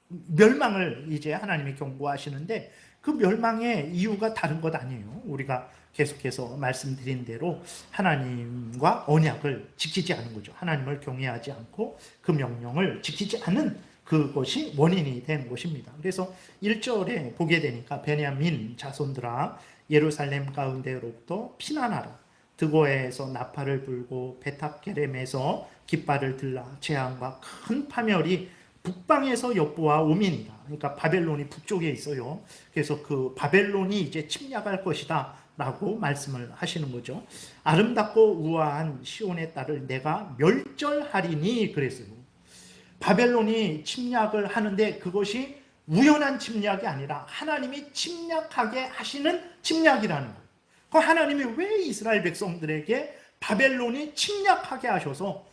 멸망을 이제 하나님이 경고하시는데 그 멸망의 이유가 다른 것 아니에요. 우리가 계속해서 말씀드린 대로 하나님과 언약을 지키지 않은 거죠. 하나님을 경외하지 않고 그 명령을 지키지 않은 그것이 원인이 된 것입니다. 그래서 1절에 보게 되니까 베냐민 자손들아 예루살렘 가운데로부터 피난하라. 드고에서 나팔을 불고 베탑게렘에서 깃발을 들라. 재앙과 큰 파멸이 북방에서 엿보아 오민이다. 그러니까 바벨론이 북쪽에 있어요. 그래서 그 바벨론이 이제 침략할 것이다 라고 말씀을 하시는 거죠. 아름답고 우아한 시온의 딸을 내가 멸절하리니 그랬어요. 바벨론이 침략을 하는데 그것이 우연한 침략이 아니라 하나님이 침략하게 하시는 침략이라는 거예요. 그 하나님이 왜 이스라엘 백성들에게 바벨론이 침략하게 하셔서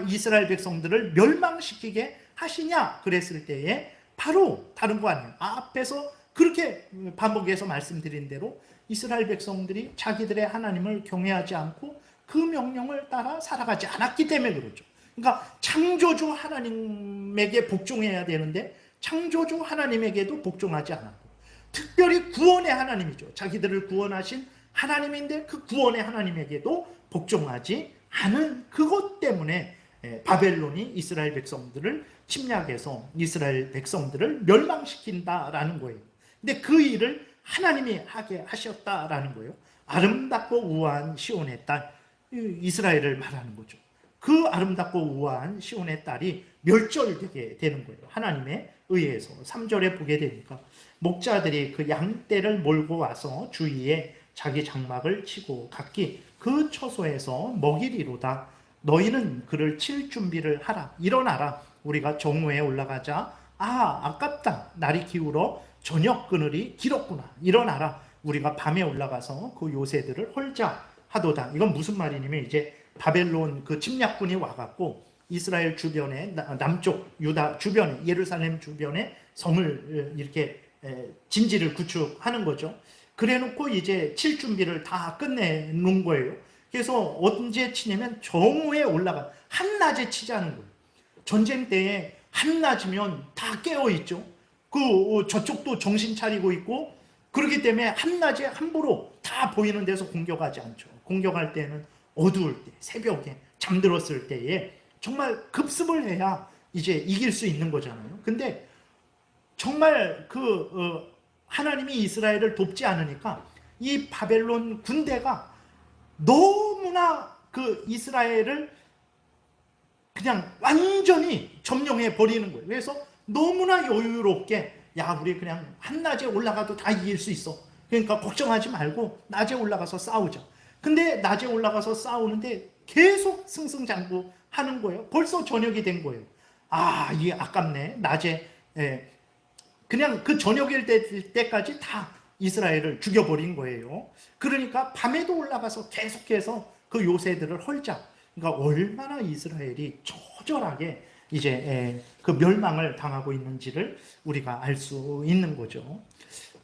이스라엘 백성들을 멸망시키게 하시냐 그랬을 때에 바로 다른 거 아니에요. 앞에서 그렇게 반복해서 말씀드린 대로 이스라엘 백성들이 자기들의 하나님을 경외하지 않고 그 명령을 따라 살아가지 않았기 때문에 그렇죠. 그러니까 창조주 하나님에게 복종해야 되는데 창조주 하나님에게도 복종하지 않았고 특별히 구원의 하나님이죠. 자기들을 구원하신 하나님인데 그 구원의 하나님에게도 복종하지 않은 그것 때문에 바벨론이 이스라엘 백성들을 침략해서 이스라엘 백성들을 멸망시킨다라는 거예요. 근데 그 일을 하나님이 하게 하셨다라는 거예요. 아름답고 우아한 시온의 딸 이스라엘을 말하는 거죠. 그 아름답고 우아한 시온의 딸이 멸절되게 되는 거예요. 하나님의 의해서. 3절에 보게 되니까 목자들이 그 양떼를 몰고 와서 주위에 자기 장막을 치고 각기 그 처소에서 먹이리로다. 너희는 그를 칠 준비를 하라. 일어나라. 우리가 정오에 올라가자. 아깝다. 날이 기울어 저녁 그늘이 길었구나. 일어나라. 우리가 밤에 올라가서 그 요새들을 홀자 하도다. 이건 무슨 말이냐면 이제 바벨론 그 침략군이 와갖고 이스라엘 주변에 남쪽 유다 주변에 예루살렘 주변에 성을 이렇게 진지를 구축하는 거죠. 그래놓고 이제 칠 준비를 다 끝내놓은 거예요. 그래서 언제 치냐면 정오에 올라가 한낮에 치자는 거예요. 전쟁 때에 한낮이면 다 깨어있죠. 저쪽도 정신 차리고 있고 그렇기 때문에 한낮에 함부로 다 보이는 데서 공격하지 않죠. 공격할 때는 어두울 때, 새벽에 잠들었을 때에 정말 급습을 해야 이제 이길 수 있는 거잖아요. 근데 정말 하나님이 이스라엘을 돕지 않으니까 이 바벨론 군대가 너무나 그 이스라엘을 그냥 완전히 점령해 버리는 거예요. 그래서 너무나 여유롭게 우리 그냥 한낮에 올라가도 다 이길 수 있어. 그러니까 걱정하지 말고 낮에 올라가서 싸우자. 근데 낮에 올라가서 싸우는데 계속 승승장구 하는 거예요. 벌써 저녁이 된 거예요. 이게 아깝네. 낮에 그냥 그 저녁일 때까지 다 이스라엘을 죽여버린 거예요. 그러니까 밤에도 올라가서 계속해서 그 요새들을 헐자. 그러니까 얼마나 이스라엘이 처절하게 이제 그 멸망을 당하고 있는지를 우리가 알 수 있는 거죠.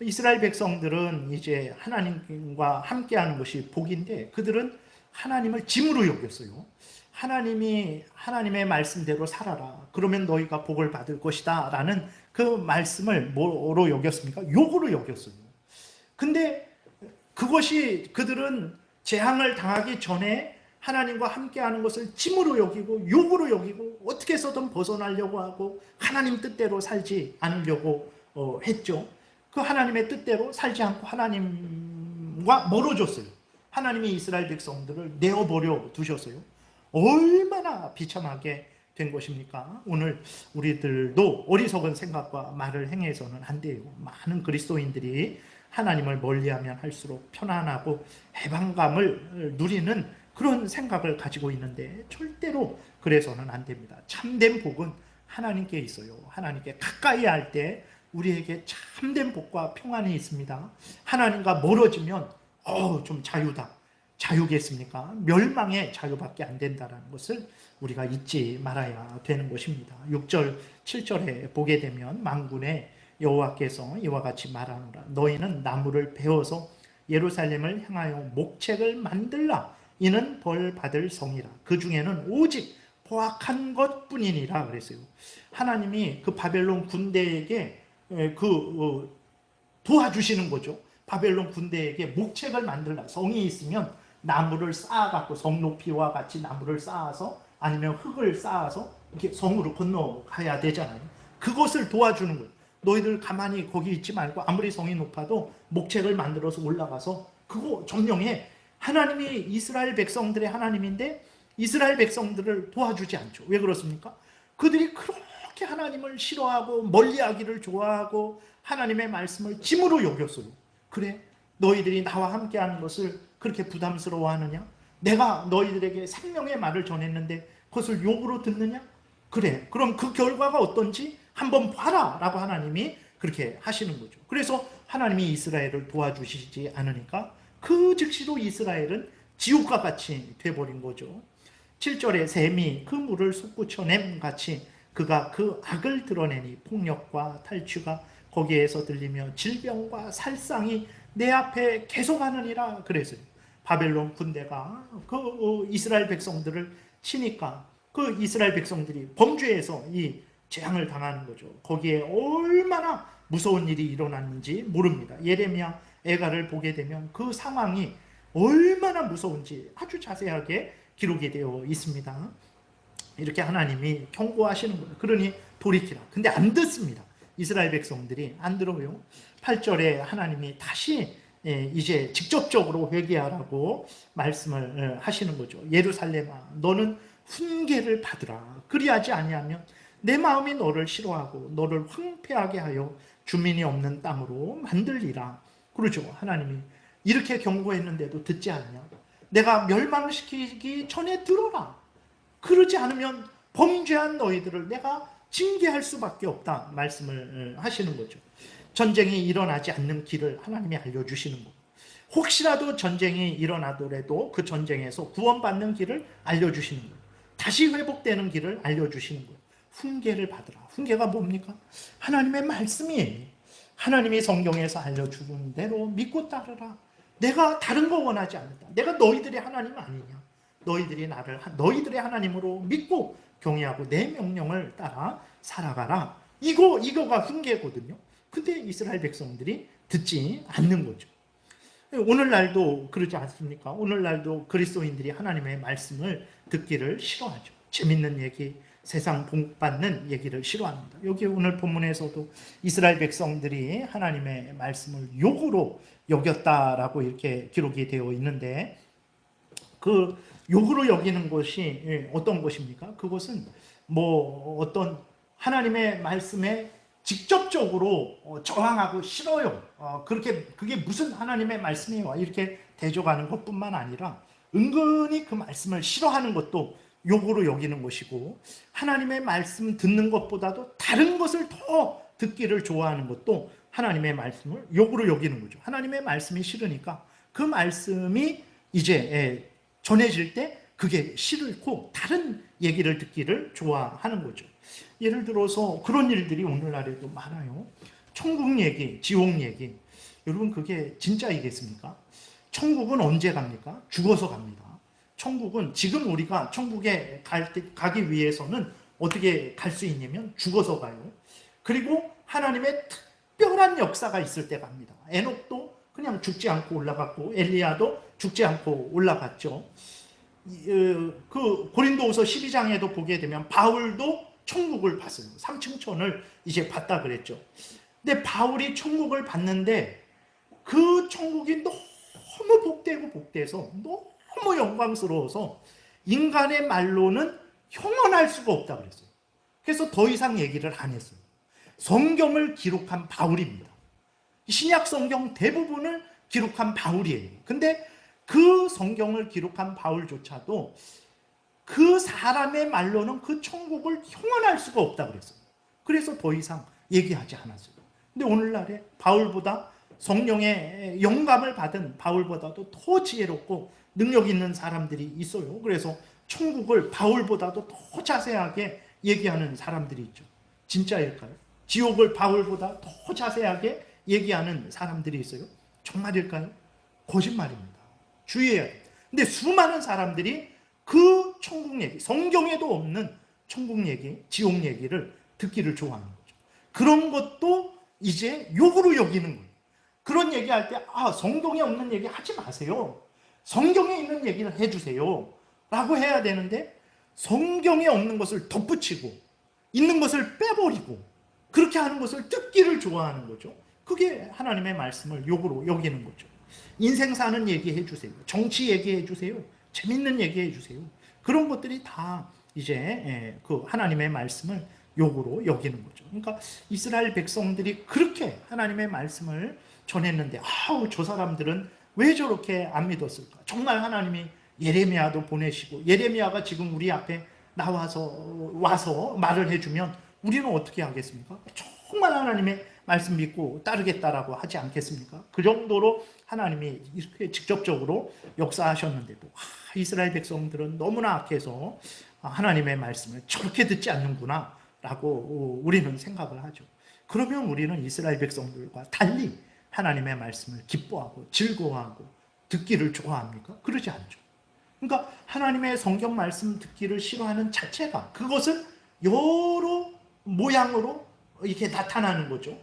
이스라엘 백성들은 이제 하나님과 함께하는 것이 복인데 그들은 하나님을 짐으로 여겼어요. 하나님의 말씀대로 살아라. 그러면 너희가 복을 받을 것이다. 라는 그 말씀을 뭐로 여겼습니까? 욕으로 여겼어요. 근데 그것이 그들은 재앙을 당하기 전에 하나님과 함께하는 것을 짐으로 여기고 욕으로 여기고 어떻게 해서든 벗어나려고 하고 하나님 뜻대로 살지 않으려고 했죠. 그 하나님의 뜻대로 살지 않고 하나님과 멀어졌어요. 하나님이 이스라엘 백성들을 내어버려 두셨어요. 얼마나 비참하게 된 것입니까? 오늘 우리들도 어리석은 생각과 말을 행해서는 안 돼요. 많은 그리스도인들이 하나님을 멀리하면 할수록 편안하고 해방감을 누리는 그런 생각을 가지고 있는데 절대로 그래서는 안 됩니다. 참된 복은 하나님께 있어요. 하나님께 가까이 할 때 우리에게 참된 복과 평안이 있습니다. 하나님과 멀어지면 좀 자유다. 자유겠습니까? 멸망의 자유밖에 안 된다는 것을 우리가 잊지 말아야 되는 것입니다. 6절, 7절에 보게 되면 만군의 여호와께서 이와 같이 말하노라. 너희는 나무를 베어서 예루살렘을 향하여 목책을 만들라. 이는 벌 받을 성이라. 그 중에는 오직 포악한 것뿐이니라 그랬어요. 하나님이 그 바벨론 군대에게 도와주시는 거죠. 바벨론 군대에게 목책을 만들라. 성이 있으면 나무를 쌓아갖고 성 높이와 같이 나무를 쌓아서 아니면 흙을 쌓아서 이렇게 성으로 건너가야 되잖아요. 그것을 도와주는 거예요. 너희들 가만히 거기 있지 말고 아무리 성이 높아도 목책을 만들어서 올라가서 그거 점령해. 하나님이 이스라엘 백성들의 하나님인데 이스라엘 백성들을 도와주지 않죠. 왜 그렇습니까? 그들이 그렇게 하나님을 싫어하고 멀리하기를 좋아하고 하나님의 말씀을 짐으로 여겼어요. 그래? 너희들이 나와 함께하는 것을 그렇게 부담스러워하느냐? 내가 너희들에게 생명의 말을 전했는데 그것을 욕으로 듣느냐? 그래. 그럼 그 결과가 어떤지 한번 봐라 라고 하나님이 그렇게 하시는 거죠. 그래서 하나님이 이스라엘을 도와주시지 않으니까 그 즉시로 이스라엘은 지옥과 같이 돼버린 거죠. 7절에 샘이 그 물을 솟구쳐냄 같이 그가 그 악을 드러내니 폭력과 탈취가 거기에서 들리며 질병과 살상이 내 앞에 계속하느니라 그랬어요. 바벨론 군대가 그 이스라엘 백성들을 치니까 그 이스라엘 백성들이 범죄해서 이 재앙을 당하는 거죠. 거기에 얼마나 무서운 일이 일어났는지 모릅니다. 예레미야 애가를 보게 되면 그 상황이 얼마나 무서운지 아주 자세하게 기록이 되어 있습니다. 이렇게 하나님이 경고하시는 거예요. 그러니 돌이키라. 근데 안 듣습니다. 이스라엘 백성들이 안 들어요. 8절에 하나님이 다시 이제 직접적으로 회개하라고 말씀을 하시는 거죠. 예루살렘아 너는 훈계를 받으라. 그리하지 아니하면 내 마음이 너를 싫어하고 너를 황폐하게 하여 주민이 없는 땅으로 만들리라. 그러죠. 하나님이 이렇게 경고했는데도 듣지 않냐. 내가 멸망시키기 전에 들어라. 그러지 않으면 범죄한 너희들을 내가 징계할 수밖에 없다 말씀을 하시는 거죠. 전쟁이 일어나지 않는 길을 하나님이 알려주시는 거고, 혹시라도 전쟁이 일어나더라도 그 전쟁에서 구원받는 길을 알려주시는 거예요. 다시 회복되는 길을 알려주시는 거예요. 훈계를 받으라. 훈계가 뭡니까? 하나님의 말씀이에요. 하나님이 성경에서 알려주는 대로 믿고 따르라. 내가 다른 거 원하지 않는다. 내가 너희들의 하나님 아니냐. 너희들이 나를 너희들의 하나님으로 믿고 경외하고 내 명령을 따라 살아가라. 이거가 훈계거든요. 근데 이스라엘 백성들이 듣지 않는 거죠. 오늘날도 그러지 않습니까? 오늘날도 그리스도인들이 하나님의 말씀을 듣기를 싫어하죠. 재밌는 얘기, 세상 복받는 얘기를 싫어합니다. 여기 오늘 본문에서도 이스라엘 백성들이 하나님의 말씀을 욕으로 여겼다라고 이렇게 기록이 되어 있는데, 그 욕으로 여기는 것이 어떤 것입니까? 그것은 뭐 어떤 하나님의 말씀에 직접적으로 저항하고 싫어요. 그게 무슨 하나님의 말씀이에요? 이렇게 대적하는 것뿐만 아니라 은근히 그 말씀을 싫어하는 것도 욕으로 여기는 것이고, 하나님의 말씀 듣는 것보다도 다른 것을 더 듣기를 좋아하는 것도 하나님의 말씀을 욕으로 여기는 거죠. 하나님의 말씀이 싫으니까 그 말씀이 이제 전해질 때 그게 싫고 다른 얘기를 듣기를 좋아하는 거죠. 예를 들어서 그런 일들이 오늘날에도 많아요. 천국 얘기, 지옥 얘기. 여러분, 그게 진짜이겠습니까? 천국은 언제 갑니까? 죽어서 갑니다. 천국은 지금 우리가 천국에 가기 위해서는 어떻게 갈 수 있냐면 죽어서 가요. 그리고 하나님의 특별한 역사가 있을 때 갑니다. 에녹도 그냥 죽지 않고 올라갔고, 엘리야도 죽지 않고 올라갔죠. 그 고린도후서 12장에도 보게 되면 바울도 천국을 봤어요. 삼층천을 이제 봤다 그랬죠. 근데 바울이 천국을 봤는데 그 천국이 너무 복되고 너무 영광스러워서 인간의 말로는 형언할 수가 없다 그랬어요. 그래서 더 이상 얘기를 안 했어요. 성경을 기록한 바울입니다. 신약 성경 대부분을 기록한 바울이에요. 근데 그 성경을 기록한 바울조차도 그 사람의 말로는 그 천국을 형언할 수가 없다 그랬어요. 그래서 더 이상 얘기하지 않았어요. 근데 오늘날에 바울보다 성령의 영감을 받은 바울보다도 더 지혜롭고 능력 있는 사람들이 있어요. 그래서 천국을 바울보다도 더 자세하게 얘기하는 사람들이 있죠. 진짜일까요? 지옥을 바울보다 더 자세하게 얘기하는 사람들이 있어요. 정말일까요? 거짓말입니다. 주의해야 돼요. 근데 수많은 사람들이 그 천국 얘기, 성경에도 없는 천국 얘기, 지옥 얘기를 듣기를 좋아하는 거죠. 그런 것도 이제 욕으로 여기는 거예요. 그런 얘기할 때 성경에 없는 얘기 하지 마세요. 성경에 있는 얘기를 해주세요 라고 해야 되는데, 성경에 없는 것을 덧붙이고 있는 것을 빼버리고 그렇게 하는 것을 듣기를 좋아하는 거죠. 그게 하나님의 말씀을 욕으로 여기는 거죠. 인생 사는 얘기 해주세요. 정치 얘기해 주세요. 재밌는 얘기 해주세요. 그런 것들이 다 이제 그 하나님의 말씀을 욕으로 여기는 거죠. 그러니까 이스라엘 백성들이 그렇게 하나님의 말씀을 전했는데, 저 사람들은 왜 저렇게 안 믿었을까? 정말 하나님이 예레미야도 보내시고, 예레미야가 지금 우리 앞에 와서 말을 해주면 우리는 어떻게 하겠습니까? 정말 하나님의 말씀 믿고 따르겠다라고 하지 않겠습니까? 그 정도로 하나님이 이렇게 직접적으로 역사하셨는데도 이스라엘 백성들은 너무나 악해서 하나님의 말씀을 저렇게 듣지 않는구나 라고 우리는 생각을 하죠. 그러면 우리는 이스라엘 백성들과 달리 하나님의 말씀을 기뻐하고 즐거워하고 듣기를 좋아합니까? 그러지 않죠. 그러니까 하나님의 성경 말씀 듣기를 싫어하는 자체가, 그것은 여러 모양으로 이렇게 나타나는 거죠.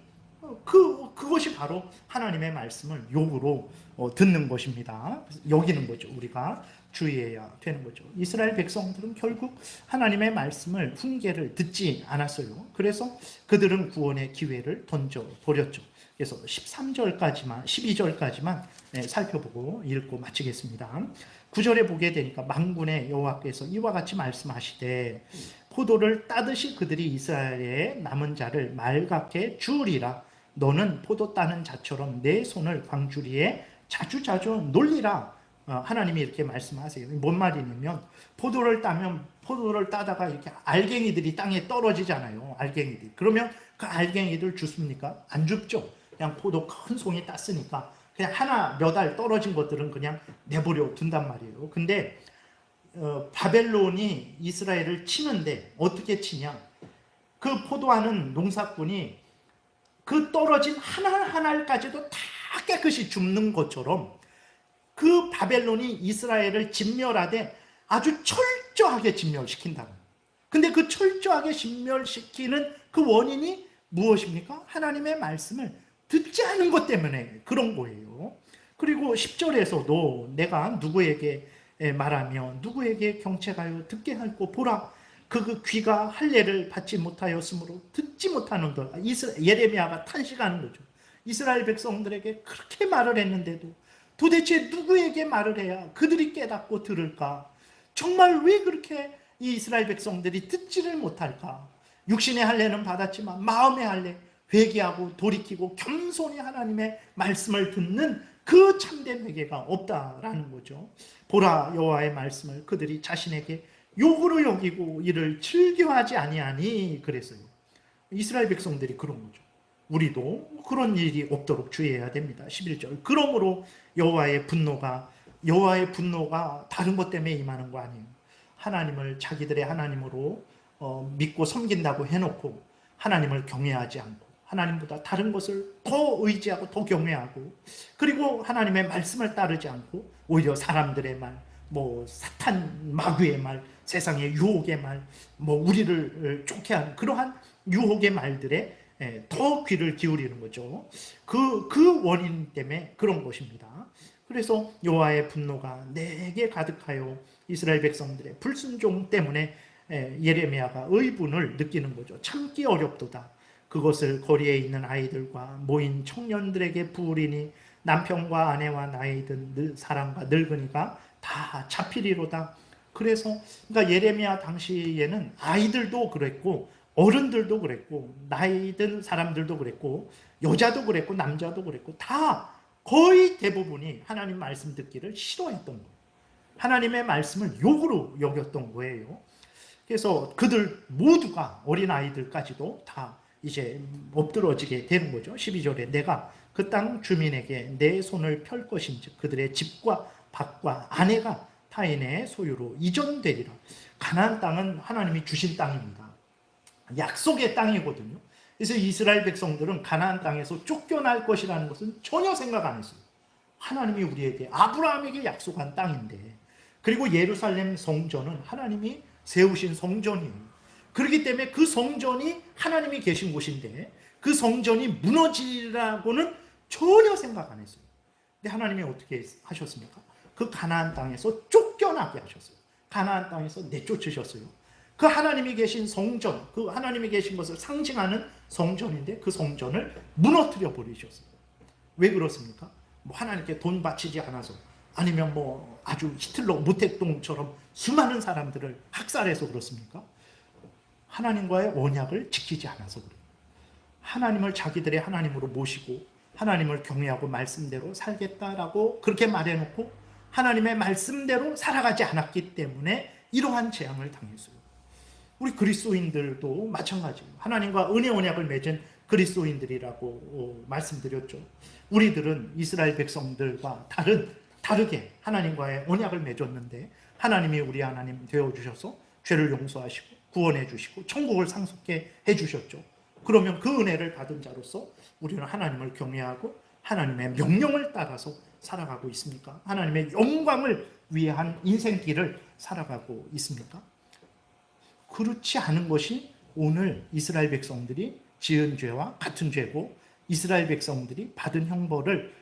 그것이 바로 하나님의 말씀을 욕으로 듣는 것입니다. 여기는 거죠. 우리가 주의해야 되는 거죠. 이스라엘 백성들은 결국 하나님의 말씀을, 훈계를 듣지 않았어요. 그래서 그들은 구원의 기회를 던져버렸죠. 그래서 13절까지만 12절까지만 살펴보고 읽고 마치겠습니다. 9절에 보게 되니까 만군의 여호와께서 이와 같이 말씀하시되 포도를 따듯이 그들이 이스라엘의 남은 자를 말갛게 주우리라. 너는 포도 따는 자처럼 내 손을 광주리에 자주자주 놀리라. 하나님이 이렇게 말씀하세요. 뭔 말이냐면 포도를 따면 포도를 따다가 이렇게 알갱이들이 땅에 떨어지잖아요. 알갱이들. 그러면 그 알갱이들 줍습니까? 안 줍죠. 그냥 포도 큰 송이 땄으니까 그냥 하나 몇 알 떨어진 것들은 그냥 내버려 둔단 말이에요. 근데 바벨론이 이스라엘을 치는데 어떻게 치냐? 그 포도하는 농사꾼이 그 떨어진 한 알까지도 다 깨끗이 줍는 것처럼 그 바벨론이 이스라엘을 진멸하되 아주 철저하게 진멸시킨다. 근데 그 철저하게 진멸시키는 그 원인이 무엇입니까? 하나님의 말씀을 듣지 않은 것 때문에 그런 거예요. 그리고 10절에서도 내가 누구에게 말하며 누구에게 경책하여 듣게 하고 보라 그 귀가 할례를 받지 못하였으므로 듣지 못하는도다. 예레미야가 탄식하는 거죠. 이스라엘 백성들에게 그렇게 말을 했는데도 도대체 누구에게 말을 해야 그들이 깨닫고 들을까? 정말 왜 그렇게 이 이스라엘 백성들이 듣지를 못할까? 육신의 할례는 받았지만 마음의 할례, 회개하고 돌이키고 겸손히 하나님의 말씀을 듣는 그 참된 회개가 없다라는 거죠. 보라 여호와의 말씀을 그들이 자신에게 욕으로 여기고 이를 즐겨하지 아니하니 그랬어요. 이스라엘 백성들이 그런 거죠. 우리도 그런 일이 없도록 주의해야 됩니다. 11절. 그러므로 여호와의 분노가 다른 것 때문에 임하는 거 아니에요. 하나님을 자기들의 하나님으로 믿고 섬긴다고 해놓고 하나님을 경외하지 않고 하나님보다 다른 것을 더 의지하고 더 경외하고 그리고 하나님의 말씀을 따르지 않고 오히려 사람들의 말, 사탄 마귀의 말, 세상의 유혹의 말, 우리를 쫓게 하는 그러한 유혹의 말들에 더 귀를 기울이는 거죠. 그 원인 때문에 그런 것입니다. 그래서 여호와의 분노가 내게 가득하여 이스라엘 백성들의 불순종 때문에 예레미야가 의분을 느끼는 거죠. 참기 어렵도다. 그것을 거리에 있는 아이들과 모인 청년들에게 부으리니 남편과 아내와 나이 든 사람과 늙은이가 다 잡히리로다. 그래서 그러니까 예레미야 당시에는 아이들도 그랬고 어른들도 그랬고 나이 든 사람들도 그랬고 여자도 그랬고 남자도 그랬고 다 거의 대부분이 하나님 말씀 듣기를 싫어했던 거예요. 하나님의 말씀을 욕으로 여겼던 거예요. 그래서 그들 모두가 어린아이들까지도 다 이제 엎드러지게 되는 거죠. 12절에 내가 그 땅 주민에게 내 손을 펼 것인즉 그들의 집과 밭과 아내가 타인의 소유로 이전되리라. 가나안 땅은 하나님이 주신 땅입니다. 약속의 땅이거든요. 그래서 이스라엘 백성들은 가나안 땅에서 쫓겨날 것이라는 것은 전혀 생각 안 했어요. 하나님이 우리에게 아브라함에게 약속한 땅인데 그리고 예루살렘 성전은 하나님이 세우신 성전이에요. 그렇기 때문에 그 성전이 하나님이 계신 곳인데 그 성전이 무너지라고는 전혀 생각 안 했어요. 근데 하나님이 어떻게 하셨습니까? 그 가나안 땅에서 쫓겨나게 하셨어요. 가나안 땅에서 내쫓으셨어요. 그 하나님이 계신 성전, 그 하나님이 계신 것을 상징하는 성전인데 그 성전을 무너뜨려 버리셨어요. 왜 그렇습니까? 하나님께 돈 바치지 않아서 아니면 아주 히틀러 모택동처럼 수많은 사람들을 학살해서 그렇습니까? 하나님과의 언약을 지키지 않아서 그래요. 하나님을 자기들의 하나님으로 모시고 하나님을 경외하고 말씀대로 살겠다라고 그렇게 말해놓고 하나님의 말씀대로 살아가지 않았기 때문에 이러한 재앙을 당했어요. 우리 그리스도인들도 마찬가지예요. 하나님과 은혜 언약을 맺은 그리스도인들이라고 말씀드렸죠. 우리들은 이스라엘 백성들과 다르게 하나님과의 언약을 맺었는데 하나님이 우리 하나님 되어주셔서 죄를 용서하시고 구원해 주시고 천국을 상속해 주셨죠. 그러면 그 은혜를 받은 자로서 우리는 하나님을 경외하고 하나님의 명령을 따라서 살아가고 있습니까? 하나님의 영광을 위한 인생길을 살아가고 있습니까? 그렇지 않은 것이 오늘 이스라엘 백성들이 지은 죄와 같은 죄고 이스라엘 백성들이 받은 형벌을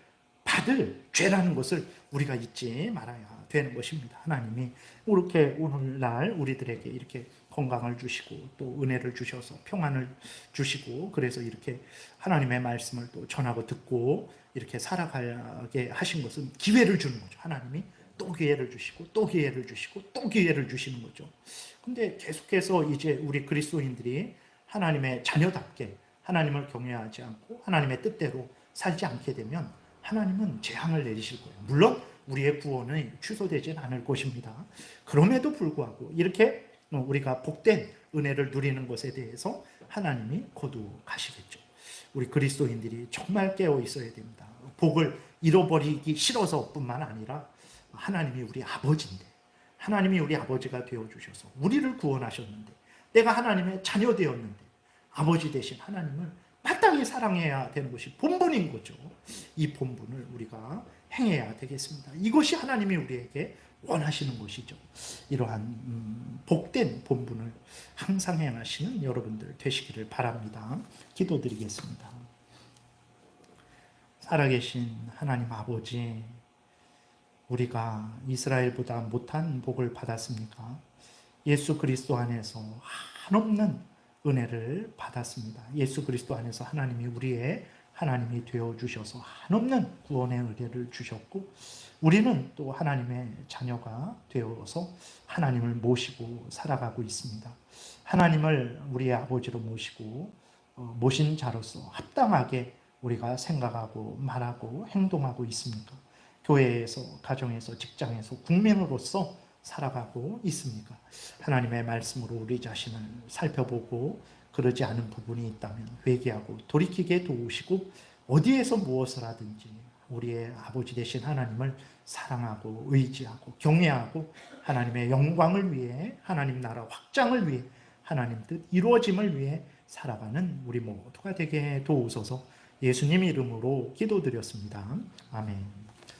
다들 죄라는 것을 우리가 잊지 말아야 되는 것입니다. 하나님이 이렇게 오늘날 우리들에게 이렇게 건강을 주시고 또 은혜를 주셔서 평안을 주시고 그래서 이렇게 하나님의 말씀을 또 전하고 듣고 이렇게 살아가게 하신 것은 기회를 주는 거죠. 하나님이 또 기회를 주시고 또 기회를 주시고 또 기회를 주시는 거죠. 근데 계속해서 이제 우리 그리스도인들이 하나님의 자녀답게 하나님을 경외하지 않고 하나님의 뜻대로 살지 않게 되면 하나님은 재앙을 내리실 거예요. 물론 우리의 구원은 취소되진 않을 것입니다. 그럼에도 불구하고 이렇게 우리가 복된 은혜를 누리는 것에 대해서 하나님이 거두가시겠죠. 우리 그리스도인들이 정말 깨어 있어야 됩니다. 복을 잃어버리기 싫어서 뿐만 아니라 하나님이 우리 아버지인데 하나님이 우리 아버지가 되어주셔서 우리를 구원하셨는데 내가 하나님의 자녀 되었는데 아버지 되신 하나님을 마땅히 사랑해야 되는 것이 본분인 거죠. 이 본분을 우리가 행해야 되겠습니다. 이것이 하나님이 우리에게 원하시는 것이죠. 이러한 복된 본분을 항상 행하시는 여러분들 되시기를 바랍니다. 기도드리겠습니다. 살아계신 하나님 아버지, 우리가 이스라엘보다 못한 복을 받았습니까? 예수 그리스도 안에서 한없는 은혜를 받았습니다. 예수 그리스도 안에서 하나님이 우리의 하나님이 되어주셔서 한없는 구원의 은혜를 주셨고 우리는 또 하나님의 자녀가 되어서 하나님을 모시고 살아가고 있습니다. 하나님을 우리의 아버지로 모시고 모신 자로서 합당하게 우리가 생각하고 말하고 행동하고 있습니까? 교회에서, 가정에서, 직장에서, 국민으로서 살아가고 있습니까? 하나님의 말씀으로 우리 자신을 살펴보고 그러지 않은 부분이 있다면 회개하고 돌이키게 도우시고 어디에서 무엇을 하든지 우리의 아버지 되신 하나님을 사랑하고 의지하고 경외하고 하나님의 영광을 위해 하나님 나라 확장을 위해 하나님 뜻 이루어짐을 위해 살아가는 우리 모두가 되게 도우소서. 예수님 이름으로 기도드렸습니다. 아멘.